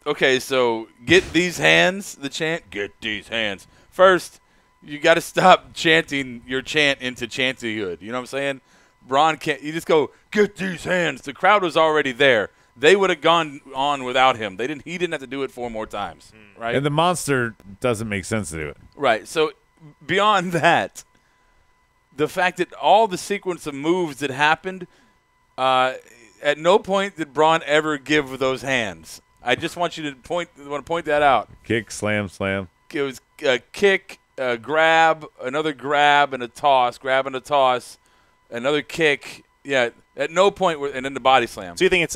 Okay, so get these hands, the chant, get these hands. First, you got to stop chanting your chant into chantyhood. You know what I'm saying? Braun can't. You just go, get these hands. The crowd was already there. They would have gone on without him. He didn't have to do it 4 more times, right? And the monster doesn't make sense to do it. Right. So beyond that, the fact that all the sequence of moves that happened, at no point did Braun ever give those hands. I just want you to point that out. Kick, slam, slam. It was a kick, a grab, another grab, and a toss. Grab and a toss, another kick. Yeah, at no point and then the body slam. So you think it's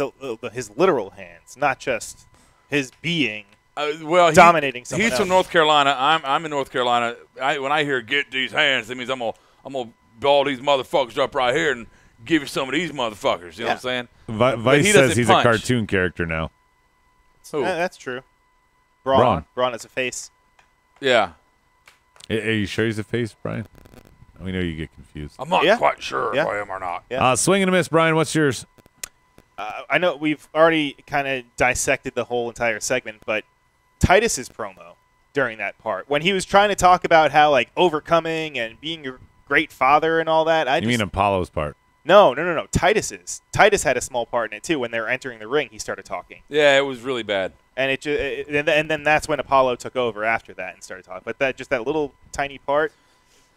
his literal hands, not just his being He's dominating someone from else. North Carolina. I'm in North Carolina. When I hear "get these hands," that means I'm gonna ball these motherfuckers up right here and give you some of these motherfuckers. You know what I'm saying? Vice says he's a cartoon character now. Who? That's true. Braun is a face. Yeah. Are you sure he's a face, Brian? We know you get confused. I'm not quite sure if I am or not. Yeah. Swing and a miss, Brian. What's yours? I know we've already kind of dissected the whole entire segment, but Titus's promo during that part, when he was trying to talk about how like overcoming and being a great father and all that. You mean Apollo's part? No. Titus's. Titus had a small part in it too. When they were entering the ring, he started talking. Yeah, it was really bad. And and then that's when Apollo took over after that and started talking. But that little tiny part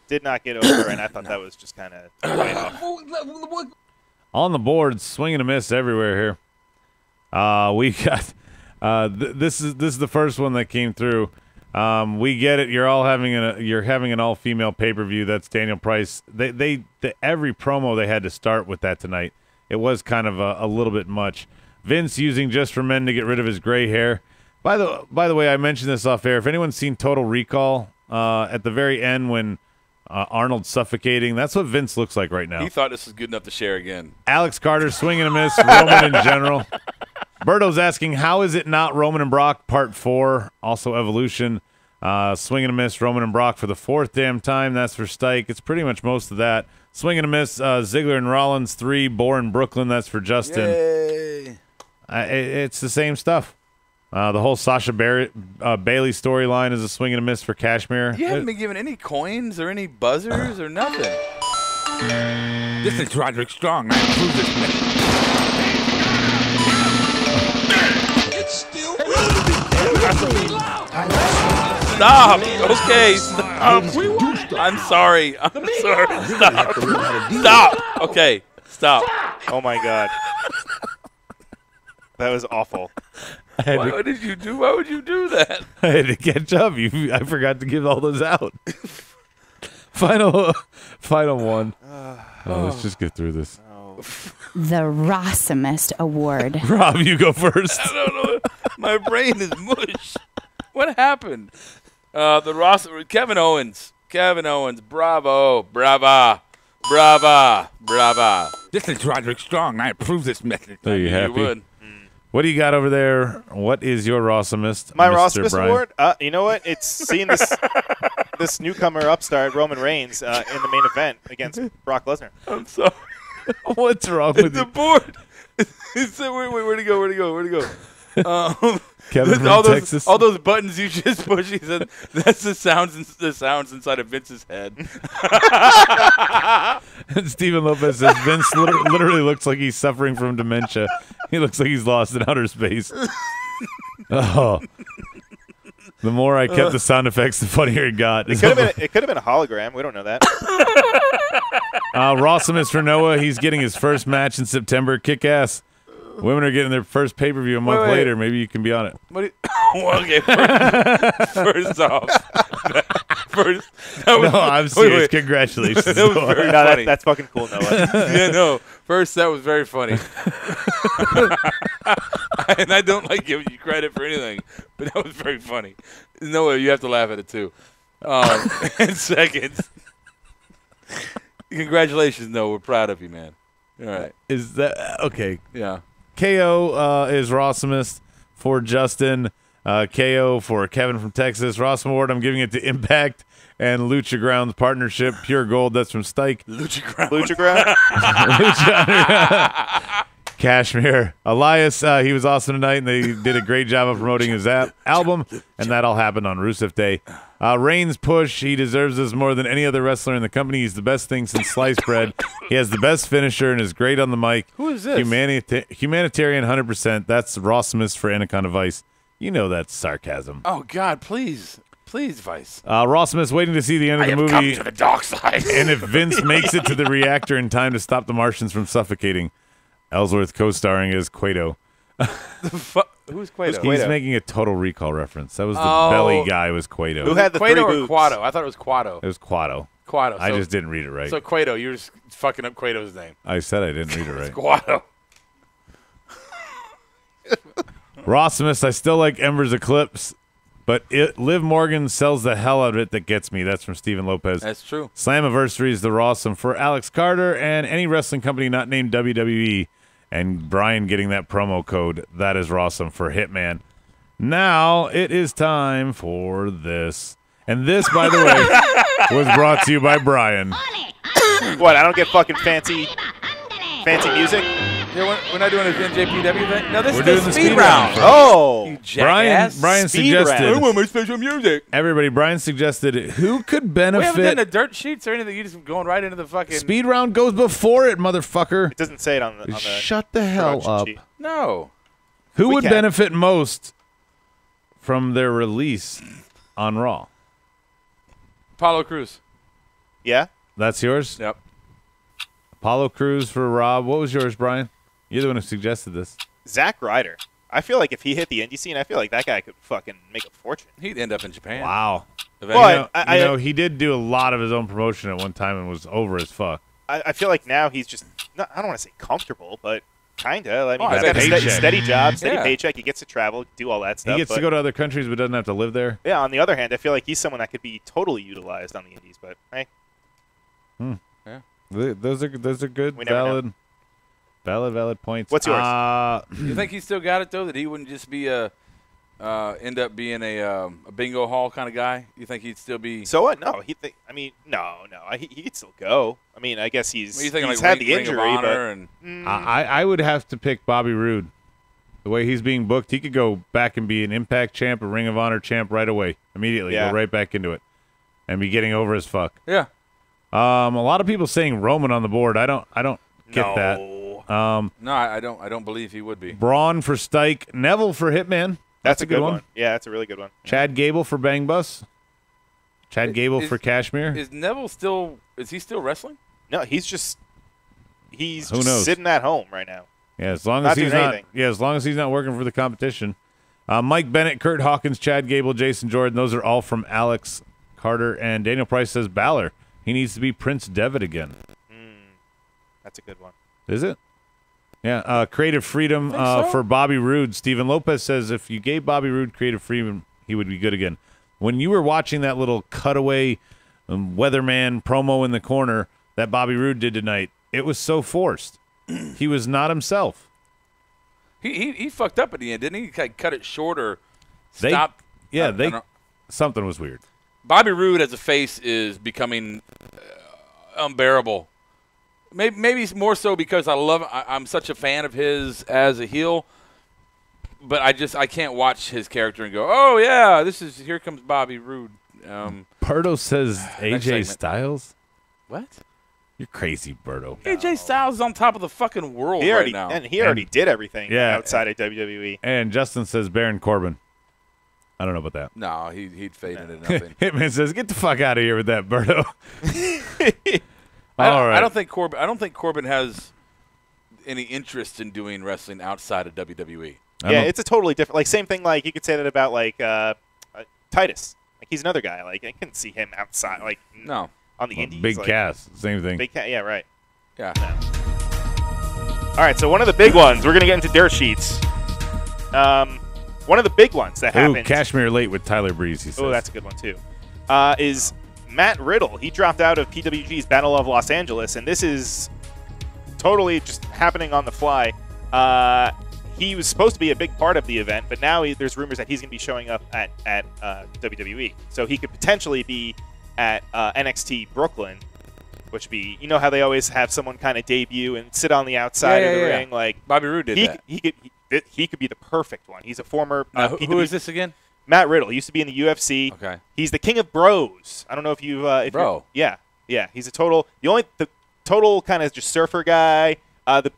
did not get over, and I thought that was just kind of right off. On the board, swing and a miss everywhere here. We got this is the first one that came through. We get it. You're having an all-female pay-per-view. That's Daniel Price. Every promo they had to start with that tonight. It was kind of a little bit much. Vince using Just for Men to get rid of his gray hair. By the way, I mentioned this off air. If anyone's seen Total Recall, at the very end when Arnold's suffocating, that's what Vince looks like right now. He thought this was good enough to share again. Alex Carter, swing and a miss. Roman in general. Berto's asking, how is it not Roman and Brock Part 4? Also Evolution. Swing and a miss. Roman and Brock for the 4th damn time. That's for Stike. It's pretty much most of that. Swing and a miss. Ziggler and Rollins 3. Bourne Brooklyn. That's for Justin. Yay. It's the same stuff. The whole Sasha Bailey storyline is a swing and a miss for Kashmir. You haven't been given any coins or any buzzers or nothing. This is Roderick Strong. I approve this message. It's still real. Stop. Okay, stop. I'm sorry. Stop. Stop. Okay, stop. Oh my God. That was awful. Why would you do that? I had to catch up. I forgot to give all those out. Final one. Let's just get through this. The Rossumest Award. Rob, you go first. I don't know. My brain is mush. What happened? Kevin Owens. Bravo. Brava. This is Roderick Strong. I approve this message. Are you happy? You would. What do you got over there? What is your Rossumest? My Mr. Rossumest Brian? Award? You know what? It's seeing this newcomer upstart, Roman Reigns, in the main event against Brock Lesnar. I'm sorry. What's wrong with the you? board? Where'd it go? Kevin from Texas? All those buttons you just pushed. He said that's the sounds inside of Vince's head. And Steven Lopez says Vince literally looks like he's suffering from dementia. He looks like he's lost in outer space. Oh. The more I kept the sound effects, the funnier it got. It could have been a hologram. We don't know that. Rossum is for Noah. He's getting his first match in September. Kick ass. Women are getting their first pay-per-view a month later. Maybe you can be on it. Okay, first off. I'm serious. Congratulations. That was very funny. That's fucking cool, Noah. Yeah, no. First, that was very funny. And I don't like giving you credit for anything, but that was very funny. Noah, you have to laugh at it, too. And second, congratulations, Noah. We're proud of you, man. All right. Is that okay? Yeah. KO is Rossumest for Justin. KO for Kevin from Texas. Rossum Award, I'm giving it to Impact and Lucha Grounds Partnership. Pure Gold, that's from Stike. Lucha Ground. Lucha Ground? Kashmir. Elias, he was awesome tonight, and they did a great job of promoting his album, and that all happened on Rusev Day. Reigns push. He deserves this more than any other wrestler in the company. He's the best thing since sliced bread. He has the best finisher and is great on the mic. Who is this? Humanitarian 100%. That's Rossimus for Anaconda Vice. You know that's sarcasm. Oh, God, please. Please, Vice. Rossimus waiting to see the end of the movie. Come to the dark side. And if Vince makes it to the reactor in time to stop the Martians from suffocating. Ellsworth co-starring as Cueto. Who's Cueto? He's making a Total Recall reference. That was the belly guy was Cueto. Who had the Cueto three or boobs? Quado? I thought it was Quado. It was Quado. Quado. I just didn't read it right. So Cueto, you're just fucking up Cueto's name. I said I didn't read it right. Quado. Rossimus, I still like Ember's Eclipse, but Liv Morgan sells the hell out of it that gets me. That's from Steven Lopez. That's true. Slammiversary is the Rossum for Alex Carter and any wrestling company not named WWE. And Brian getting that promo code, that is Rossum for Hitman. Now it is time for this. And this, by the way, was brought to you by Brian. What, I don't get fucking fancy music? Yeah, we're not doing a NJPW thing? No, this We're is doing the speed round. Oh. You jackass. Brian Speed suggested. round. I want my special music. Everybody, Brian suggested who could We haven't done benefit. the dirt sheets or anything. You just going right into the fucking... Speed round goes before it, motherfucker. It doesn't say it on the Shut the hell production up. sheet. No. Who We would can. benefit most from their release on Raw? Apollo Crews. Yeah? That's yours? Yep. Apollo Crews for Rob. What was yours, Brian? You're the one who suggested this. Zack Ryder. I feel like if he hit the indie scene, I feel like that guy could fucking make a fortune. He'd end up in Japan. Wow. Eventually. But he did do a lot of his own promotion at one time and was over as fuck. I feel like now he's just, I don't want to say comfortable, but kind of. I mean, Oh, he's I got a bet steady job, steady Yeah. paycheck. He gets to travel, do all that stuff. He gets to go to other countries but doesn't have to live there. Yeah, on the other hand, I feel like he's someone that could be totally utilized on the indies, but hey. Those are good, We never know. valid points. What's yours? You think he still got it, though, that he wouldn't just be end up being a bingo hall kind of guy? You think he'd still be... So what? No, he could still go. I mean, I guess you thinking he's like had Ring the of injury, Honor but and... I would have to pick Bobby Roode. The way he's being booked, he could go back and be an Impact champ, a Ring of Honor champ right away, immediately. Yeah. Go right back into it, and be getting over as fuck. Yeah. A lot of people saying Roman on the board. I don't get no. that. No, I don't believe he would be. Braun for Stike, Neville for Hitman. That's a good one. Yeah, that's a really good one. Chad Gable for Bang Bus. Chad Gable for Kashmir. Is Neville still... Is he still wrestling? No, he's just Who knows? sitting at home right now. Yeah, as long Not as he's doing not. anything. Yeah, as long as he's not working for the competition. Mike Bennett, Kurt Hawkins, Chad Gable, Jason Jordan. Those are all from Alex Carter. And Daniel Price says Balor. He needs to be Prince Devitt again. That's a good one. Is it? Yeah. Creative freedom so. for Bobby Roode. Steven Lopez says if you gave Bobby Roode creative freedom, he would be good again. When you were watching that little cutaway weatherman promo in the corner that Bobby Roode did tonight, it was so forced. He was not himself. He fucked up at the end, didn't he? He cut it short or stopped. Something was weird. Bobby Roode as a face is becoming unbearable. Maybe more so because I'm such a fan of his as a heel, but I can't watch his character and go, oh yeah, here comes Bobby Roode. Berto says AJ segment. Styles. What? You're crazy, Berto. AJ Styles is on top of the fucking world right now. And he already did everything Yeah. outside of WWE. And Justin says Baron Corbin. I don't know about that. No, he'd fade into nothing. Hitman says, "Get the fuck out of here with that, Berto." I don't think Corbin has any interest in doing wrestling outside of WWE. Yeah, it's a totally different. Like same thing. Like you could say that about like Titus. Like he's another guy. Like I couldn't see him outside. Like No. on the indies. Big like, Cass, same thing. Big Cass. Yeah, right. Yeah. All right, so one of the big ones. We're gonna get into dirt sheets. One of the big ones that Ooh, happened. Kashmir late with Tyler Breeze. He says. Oh, that's a good one too. Is Matt Riddle. He dropped out of PWG's Battle of Los Angeles, and this is totally just happening on the fly. He was supposed to be a big part of the event, but now there's rumors that he's going to be showing up at WWE. So he could potentially be at NXT Brooklyn which would be, you know how they always have someone kind of debut and sit on the outside of the ring, like Bobby Roode did that. He could be the perfect one. He's a former. Who is this again? Matt Riddle. He used to be in the UFC. Okay. He's the king of bros. I don't know if you've. Bro. Yeah. He's the total kind of just surfer guy. The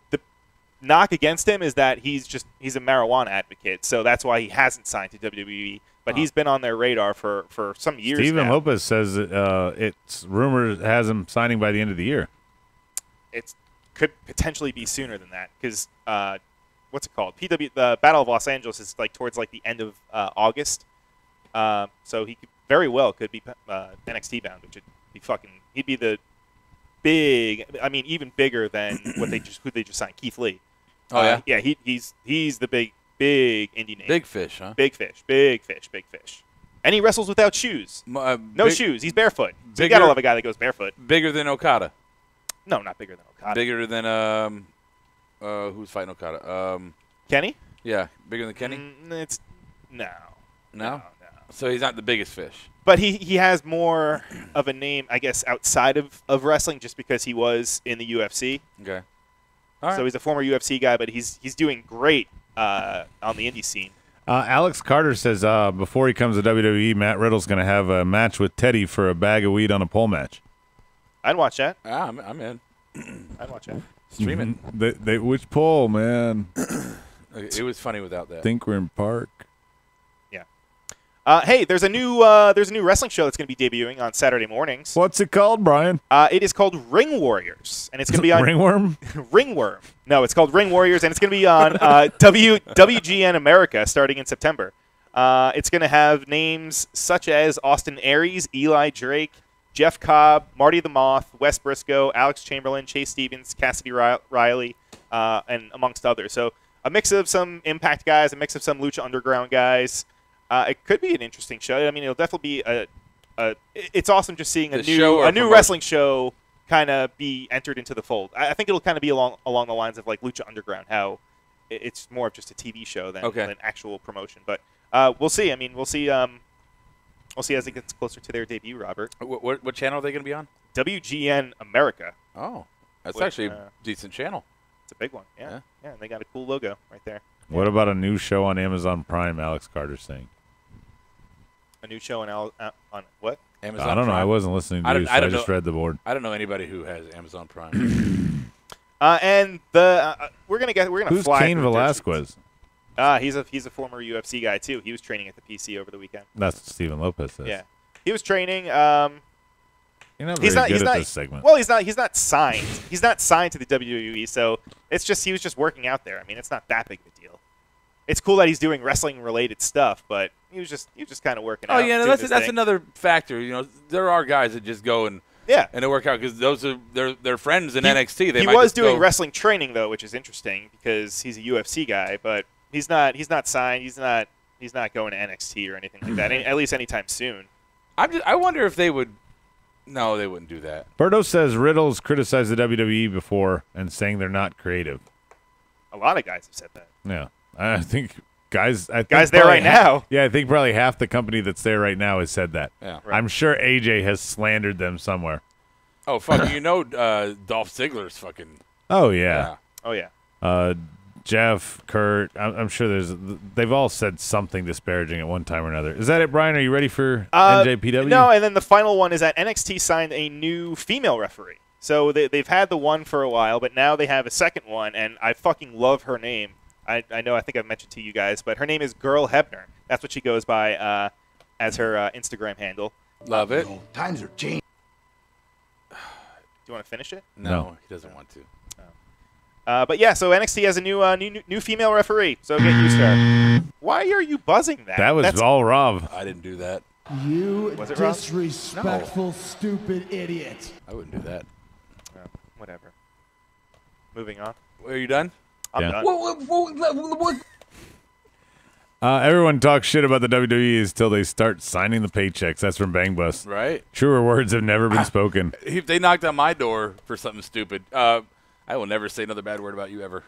knock against him is that he's a marijuana advocate, so that's why he hasn't signed to WWE. But he's been on their radar for some years. Steven now. Lopez says it's rumored has him signing by the end of the year. It could potentially be sooner than that because what's it called? The Battle of Los Angeles is like towards like the end of August, so he very well could be NXT bound, which would be he'd be the big. I mean, even bigger than who they just signed, Keith Lee. Oh yeah, yeah. He's the big indie name. Big fish, huh? Big fish. And he wrestles without shoes. No shoes. He's barefoot. So you gotta love a guy that goes barefoot. Bigger than Okada. No, not bigger than Okada. Bigger than who's fighting Okada? Kenny? Yeah, bigger than Kenny. No. So he's not the biggest fish. But he has more of a name, I guess, outside of wrestling, just because he was in the UFC. Okay. All right. So he's a former UFC guy, but he's doing great on the indie scene. Alex Carter says before he comes to WWE, Matt Riddle's going to have a match with Teddy for a bag of weed on a pole match. I'd watch that. I'm in. I'd watch that. Streaming. Which pole, man? It was funny without that. Think we're in Park. Yeah. Hey, there's a new wrestling show that's going to be debuting on Saturday mornings. What's it called, Brian? It is called Ring Warriors, and it's going to be on Ringworm. Ringworm. No, it's called Ring Warriors, and it's going to be on WGN America starting in September. It's going to have names such as Austin Aries, Eli Drake, Jeff Cobb, Marty the Moth, Wes Briscoe, Alex Chamberlain, Chase Stevens, Cassidy Riley, and amongst others. So a mix of some Impact guys, a mix of some Lucha Underground guys. It could be an interesting show. I mean, it'll definitely be it's awesome just seeing a new wrestling show kind of be entered into the fold. I think it'll kind of be along the lines of like Lucha Underground, how it's more of just a TV show than actual promotion. But we'll see. I mean, we'll see. We'll see as it gets closer to their debut, Robert. What channel are they going to be on? WGN America. Oh, that's actually a decent channel. It's a big one. Yeah, and they got a cool logo right there. What about a new show on Amazon Prime? Alex Carter's saying. A new show on what? Amazon I don't know. Prime? I wasn't listening to you, so I just read the board. I don't know anybody who has Amazon Prime. And we're gonna Who's fly. Cain Velasquez? He's a former UFC guy too. He was training at the PC over the weekend. That's what Steven Lopez says. Yeah, he was training. You're not very good at this segment. Well, he's not signed. He's not signed to the WWE, so it's just he was just working out there. I mean, it's not that big of a deal. It's cool that he's doing wrestling related stuff, but he was just kind of working out. Oh yeah, no, that's another factor. You know, there are guys that just go and they work out because those are their friends in NXT. He was doing wrestling training though, which is interesting because he's a UFC guy, but he's not signed. He's not going to NXT or anything like that. At least anytime soon. I wonder if they would. No, they wouldn't do that. Berto says Riddle's criticized the WWE before and saying they're not creative. A lot of guys have said that. Yeah, I think guys there right now. Yeah, I think probably half the company that's there right now has said that. Yeah, right. I'm sure AJ has slandered them somewhere. Oh fuck, Dolph Ziggler's fucking. Oh yeah. Oh yeah. Jeff, Kurt, I'm sure they've all said something disparaging at one time or another. Is that it, Brian? Are you ready for NJPW? No, and then the final one is that NXT signed a new female referee. So they've had the one for a while, but now they have a second one, and I fucking love her name. I think I've mentioned to you guys, but her name is Girl Hebner. That's what she goes by as her Instagram handle. Love it. Times are changing. Do you want to finish it? No, he doesn't want to. But yeah, so NXT has a new female referee, so get used to her. Why are you buzzing that? That was all Rob. I didn't do that. You Was it Rob? disrespectful, stupid idiot. I wouldn't do that. Whatever. Moving on. Are you done? I'm done. Everyone talks shit about the WWE until they start signing the paychecks. That's from Bang Bus. Right. Truer words have never been spoken. If they knocked on my door for something stupid, I will never say another bad word about you ever.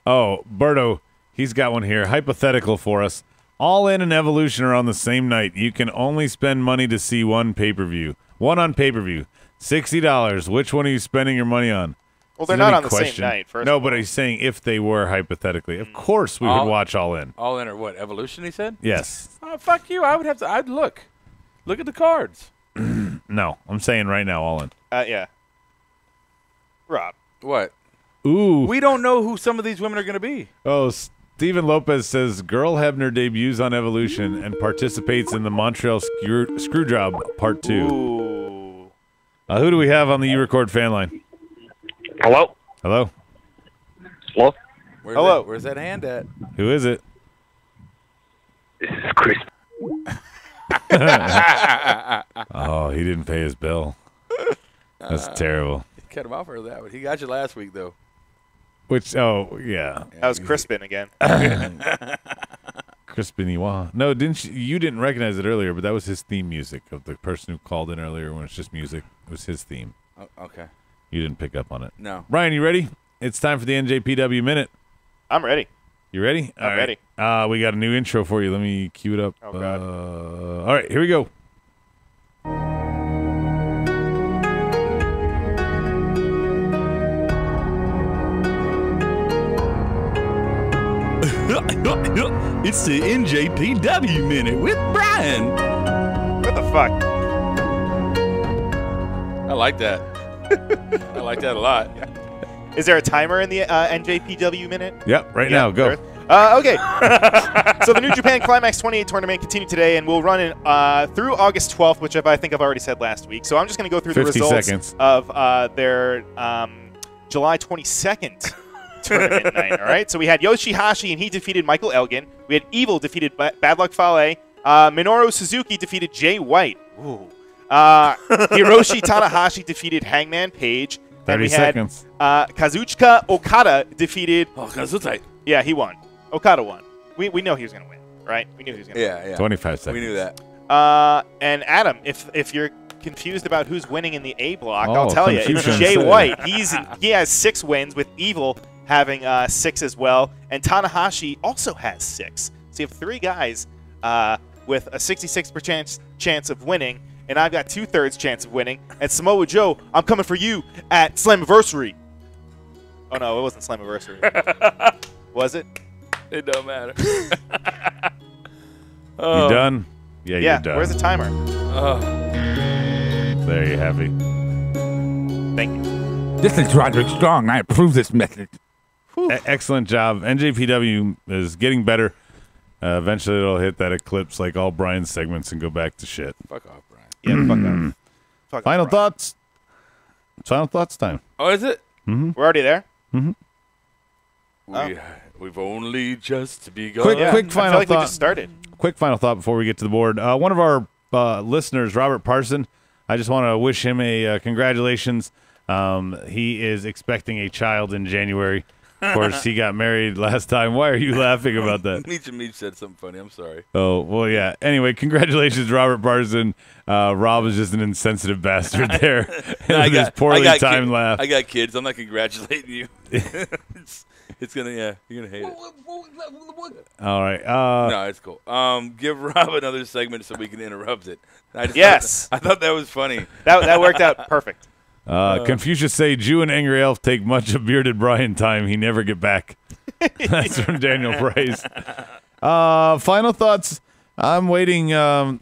Oh, Berto, he's got one here. Hypothetical for us. All In and Evolution are on the same night. You can only spend money to see one pay-per-view. One on pay-per-view. $60. Which one are you spending your money on? Well, they're not on the same night, first No, of but all. he's saying if they were, hypothetically. Of course we would watch All In. All In or what? Evolution, he said? Yes. Oh, fuck you. I would have to. I'd look. Look at the cards. No, I'm saying right now, All In. Yeah. Rob. What? Ooh. We don't know who some of these women are going to be. Oh, Steven Lopez says Girl Hebner debuts on Evolution and participates in the Montreal Screwjob Part 2. Ooh. Who do we have on the U-Record fan line? Hello? Hello? Hello? Hello. Where's that hand at? Who is it? This is Chris. Oh, he didn't pay his bill. That's terrible. He cut him off for that one. He got you last week, though. Which, oh, yeah. That was Crispin again. Crispin Iwa. No, you didn't recognize it earlier, but that was his theme music of the person who called in earlier when it's just music. It was his theme. Oh, okay. You didn't pick up on it. No. Ryan, you ready? It's time for the NJPW Minute. I'm ready. You ready? I'm ready. We got a new intro for you. Let me cue it up. Oh, God. All right, here we go. It's the NJPW Minute with Brian. What the fuck? I like that. I like that a lot. Is there a timer in the NJPW minute? Yep, right now, go. Okay. So the New Japan Climax 28 tournament continued today and will run in, through August 12th, which I think I've already said last week. So I'm just going to go through the 50 results seconds. of their July 22nd tournament night. All right. So we had Yoshihashi and he defeated Michael Elgin. We had Evil defeated Bad Luck Fale. Minoru Suzuki defeated Jay White. Ooh. Hiroshi Tanahashi defeated Hangman Page. 30 seconds. Kazuchika Okada defeated. Oh, Kazuchika. Yeah, he won. Okada won. We know he was going to win, right? We knew he was going to win. Yeah. 25 seconds. We knew that. And Adam, if you're confused about who's winning in the A block, Oh, I'll tell you. It's confusion. Jay White. He has 6 wins, with Evil having 6 as well. And Tanahashi also has 6. So you have 3 guys with a 66% chance of winning. And I've got 2/3 chance of winning. And Samoa Joe, I'm coming for you at Slammiversary. Oh, no, it wasn't Slammiversary. Was it? It don't matter. You done? Yeah, you're done. Where's the timer? There you have it. Thank you. This is Roderick Strong. I approve this message. Excellent job. NJPW is getting better. Eventually, it'll hit that eclipse like all Brian's segments and go back to shit. Fuck off, Brian. Yeah, fuck off. Final thoughts. Final thoughts time. Oh, is it? Mm-hmm. We're already there? Mm-hmm. We've only just begun. Quick I final feel like thought. we just started. Quick final thought before we get to the board. One of our listeners, Robert Parson, I just want to wish him a congratulations. He is expecting a child in January. Of course, he got married last time. Why are you laughing about that? Meech said something funny. I'm sorry. Oh, well, yeah. Anyway, congratulations, Robert Parson. Rob is just an insensitive bastard there. This poorly timed laugh. I got kids. I'm not congratulating you. It's gonna, you're gonna hate it. All right. No, it's cool. Give Rob another segment so we can interrupt it. Yes. I thought that was funny. That worked out perfect. Confucius say, Jew and Angry Elf take much of bearded Brian time. He never get back. That's from Daniel Price. Final thoughts. I'm waiting. I'm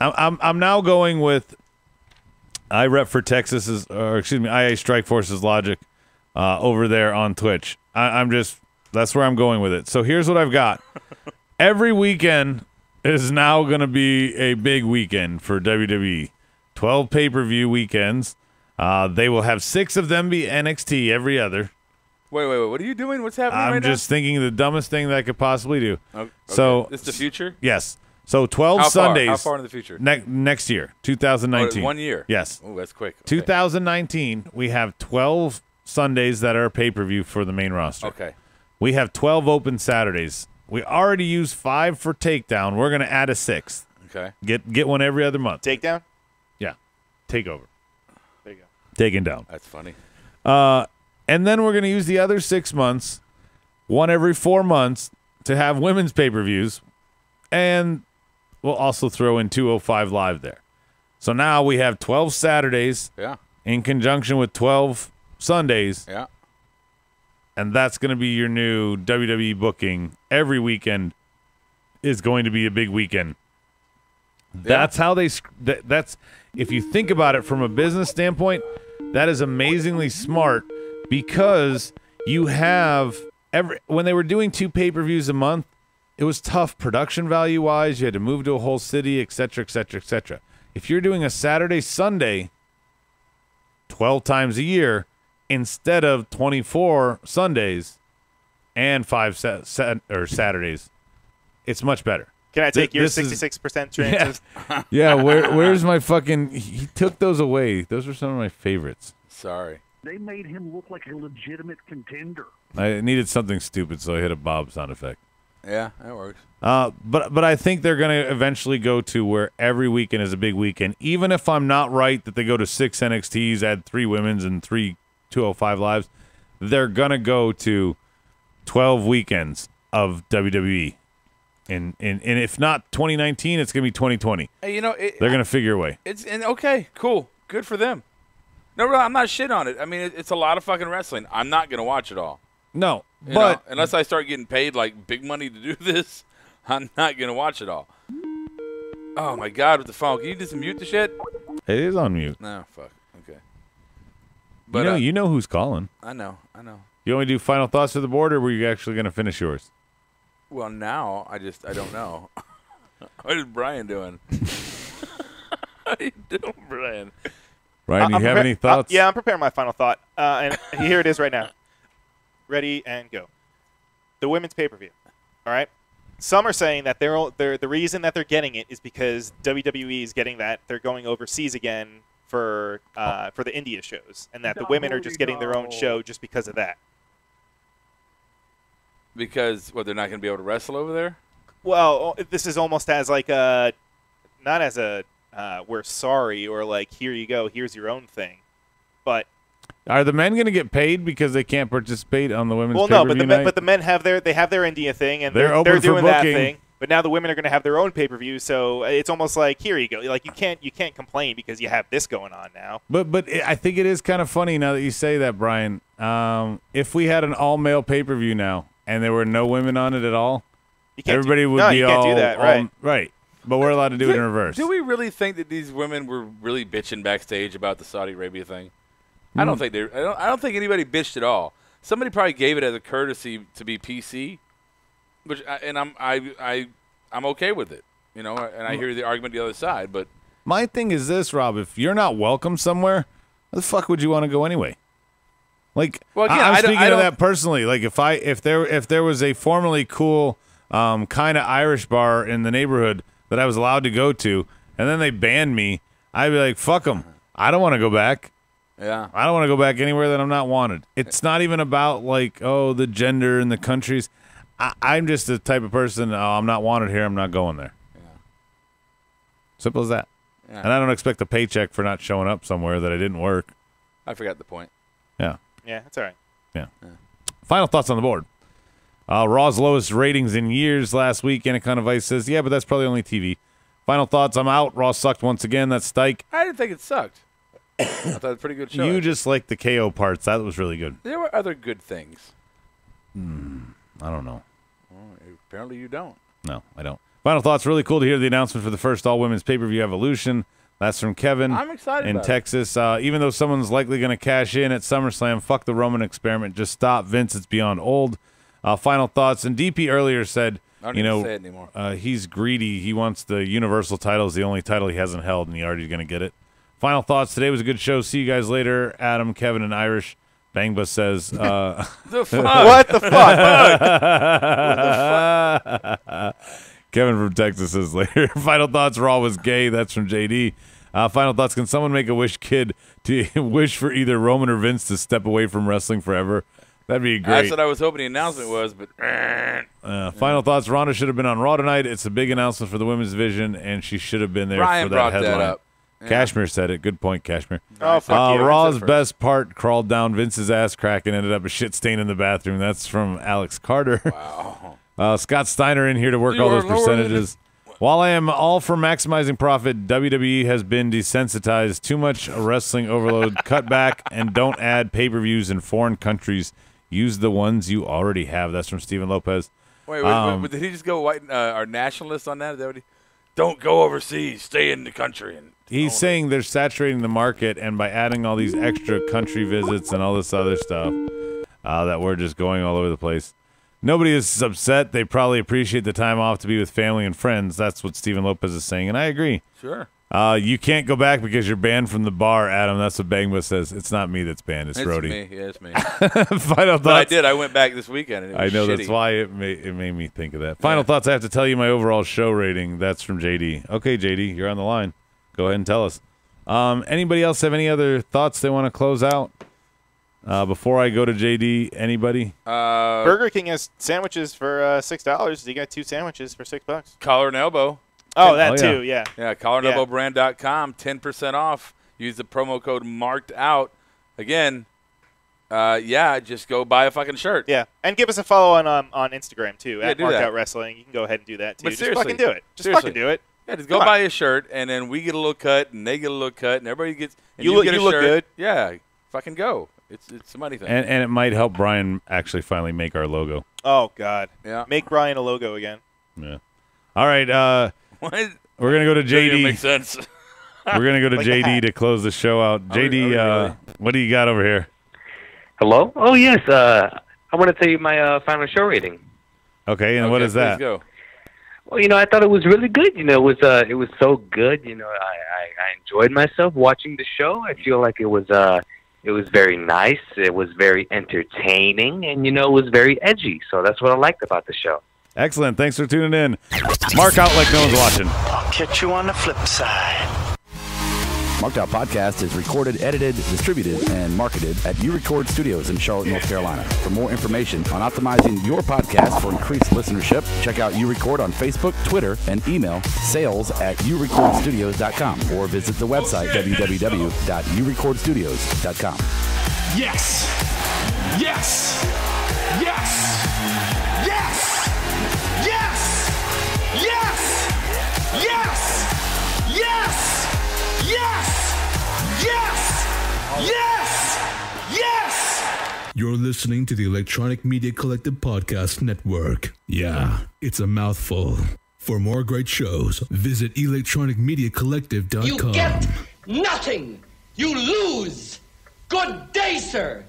now going with I rep for Texas's, or excuse me, IA Strike Force's logic over there on Twitch. That's where I'm going with it. So here's what I've got. Every weekend is now going to be a big weekend for WWE. 12 pay-per-view weekends. They will have 6 of them be NXT every other. Wait. What are you doing? What's happening right now? I'm just thinking of the dumbest thing that I could possibly do. Okay. So It's the future? Yes. So 12 How Sundays. far in the future? Next year, 2019. 1 year? Yes. Oh, that's quick. Okay. 2019, we have 12 Sundays that are pay-per-view for the main roster. Okay. We have 12 open Saturdays. We already used 5 for Takedown. We're going to add a 6th. Okay. Get one every other month. Takedown? Yeah. Takeover. There you go. Taken down. That's funny. And then we're going to use the other 6 months, one every 4 months, to have women's pay-per-views. And we'll also throw in 205 Live there. So now we have 12 Saturdays Yeah. in conjunction with 12 Sundays. Yeah. And that's going to be your new WWE booking. Every weekend is going to be a big weekend. That's how they. That's if you think about it from a business standpoint, that is amazingly smart because you have when they were doing 2 pay-per-views a month, it was tough production value wise. You had to move to a whole city, et cetera, et cetera, et cetera. If you're doing a Saturday, Sunday, 12 times a year instead of 24 Sundays and 5 Saturdays, it's much better. Can I take your 66% chances? Yeah, where's my fucking... He took those away. Those were some of my favorites. Sorry. They made him look like a legitimate contender. I needed something stupid, so I hit a Bob sound effect. Yeah, that works. But I think they're going to eventually go to where every weekend is a big weekend. Even if I'm not right that they go to 6 NXTs, add 3 women's and 3 205 lives, they're going to go to 12 weekends of WWE. And if not 2019, it's going to be 2020. Hey, they're going to figure a way. Okay, cool. Good for them. No, really, I'm not shit on it. I mean, it's a lot of fucking wrestling. I'm not going to watch it all. No, but unless I start getting paid like big money to do this, I'm not going to watch it all. Oh, my God, with the phone. Can you just mute the shit? It is on mute. No, fuck. Okay. But you know who's calling. I know. You want me to do final thoughts for the board, or were you actually going to finish yours? Well, now I don't know. What is Brian doing? How you doing, Brian? Brian, you have any thoughts? Yeah, I'm preparing my final thought, and here it is right now. Ready and go. The women's pay-per-view. All right. Some are saying that the reason that they're getting it is because WWE is getting that they're going overseas again for the India shows, and that the women are just getting their own show just because of that. Because they're not going to be able to wrestle over there? Well, this is almost as like not as a we're sorry or like here you go, here's your own thing, but are the men going to get paid because they can't participate on the women's? Well, no, but the men have their India thing and they're doing that thing. But now the women are going to have their own pay-per-view, so it's almost like here you go. Like you can't complain because you have this going on now. But I think it is kind of funny now that you say that, Brian. If we had an all-male pay-per-view now and there were no women on it at all, everybody would be you can't do that, right? Right. But we're allowed to do it in reverse. Do we really think that these women were really bitching backstage about the Saudi Arabia thing? I don't think I don't think anybody bitched at all. Somebody probably gave it as a courtesy to be PC, I'm okay with it, and I hear the argument the other side. But my thing is this, Rob: if you're not welcome somewhere, why the fuck would you want to go anyway? Like, well, again, I'm speaking of that personally. Like, if there was a formerly cool kind of Irish bar in the neighborhood that I was allowed to go to, and then they banned me, I'd be like, fuck them. I don't want to go back. Yeah. I don't want to go back anywhere that I'm not wanted. It's not even about, like, the gender and the countries. I'm just the type of person, I'm not wanted here, I'm not going there. Yeah. Simple as that. Yeah. And I don't expect a paycheck for not showing up somewhere that I didn't work. I forgot the point. Yeah. Yeah, that's all right. Yeah. Final thoughts on the board. Raw's lowest ratings in years last week. Anaconda Vice says, yeah, but that's probably only TV. Final thoughts, I'm out. Raw sucked once again. That's Stike. I didn't think it sucked. I thought it was a pretty good show. You just like the KO parts. That was really good. There were other good things. I don't know. Well, apparently you don't. No, I don't. Final thoughts, really cool to hear the announcement for the first all-women's pay-per-view Evolution. That's from Kevin. I'm excited in about Texas. Even though someone's likely going to cash in at SummerSlam, fuck the Roman experiment. Just stop, Vince. It's beyond old. Final thoughts. And DP earlier said, I don't even say it anymore. He's greedy. He wants the Universal title. It's the only title he hasn't held, and he already going to get it. Final thoughts. Today was a good show. See you guys later. Adam, Kevin, and Irish. Bangba says, the fuck? What the fuck? What the fuck? Kevin from Texas says later. Final thoughts. Raw was gay. That's from JD. Final thoughts. Can someone make a wish kid to wish for either Roman or Vince to step away from wrestling forever? That'd be great. That's what I was hoping the announcement was, but final thoughts. Ronda should have been on Raw tonight. It's a big announcement for the women's division, and she should have been there Brian for that headline. That up. Yeah. Cashmere said it. Good point, Cashmere. Oh, fuck you. Raw's best part crawled down Vince's ass crack and ended up a shit stain in the bathroom. That's from Alex Carter. Wow. Scott Steiner in here to work all those percentages. While I am all for maximizing profit, WWE has been desensitized. Too much wrestling overload. Cut back and don't add pay-per-views in foreign countries. Use the ones you already have. That's from Steven Lopez. Wait, did he just go white? Our nationalist on that? Is that what don't go overseas. Stay in the country. And he's saying they're saturating the market, and by adding all these extra country visits and all this other stuff, that we're just going all over the place. Nobody is upset. They probably appreciate the time off to be with family and friends. That's what Steven Lopez is saying, and I agree. Sure. You can't go back because you're banned from the bar, Adam. That's what Bangma says. It's not me that's banned. It's Rhodey. Me. Yeah, it's me. Final thoughts. But I did. I went back this weekend. And it was I know shitty. that's why it made me think of that. Final thoughts. I have to tell you my overall show rating. That's from JD. Okay, JD, you're on the line. Go ahead and tell us. Anybody else have any other thoughts they want to close out? Before I go to JD, anybody? Burger King has sandwiches for $6. You got 2 sandwiches for $6. Collar and elbow. Oh, that too, yeah. Yeah, collarandelbowbrand.com, 10% off. Use the promo code marked out. Again, just go buy a fucking shirt. Yeah, and give us a follow on Instagram too, Yeah, at do Marked that. Out Wrestling. You can go ahead and do that too. But Just seriously, fucking do it. Just seriously. fucking do it. Yeah, just go buy a shirt, and then we get a little cut, and they get a little cut, and everybody gets. And You get a look shirt. good. Yeah, fucking go. It's a money thing. And it might help Brian actually finally make our logo. Oh God. Yeah. Make Brian a logo again. Yeah. All right. What? We're gonna go to Doesn't even JD. make sense. We're gonna go to Like JD that. to close the show out. JD, really? what do you got over here? Hello? Oh, yes. I want to tell you my final show rating. Okay, and what is that? Please go. Well, I thought it was really good. It was so good. I enjoyed myself watching the show. I feel like it was very nice. It was very entertaining, and it was very edgy. So that's what I liked about the show. Excellent. Thanks for tuning in. Mark out like no one's watching. I'll catch you on the flip side. Marked Out Podcast is recorded, edited, distributed, and marketed at URecord Studios in Charlotte, North Carolina. For more information on optimizing your podcast for increased listenership, check out URecord on Facebook, Twitter, and email sales@urecordstudios.com or visit the website www.urecordstudios.com. Yes! Yes! Yes! Yes! Yes! Yes! Yes! Yes! Yes! Yes! Yes! Yes! You're listening to the Electronic Media Collective Podcast Network. Yeah, it's a mouthful. For more great shows, visit electronicmediacollective.com. You get nothing. You lose. Good day, sir.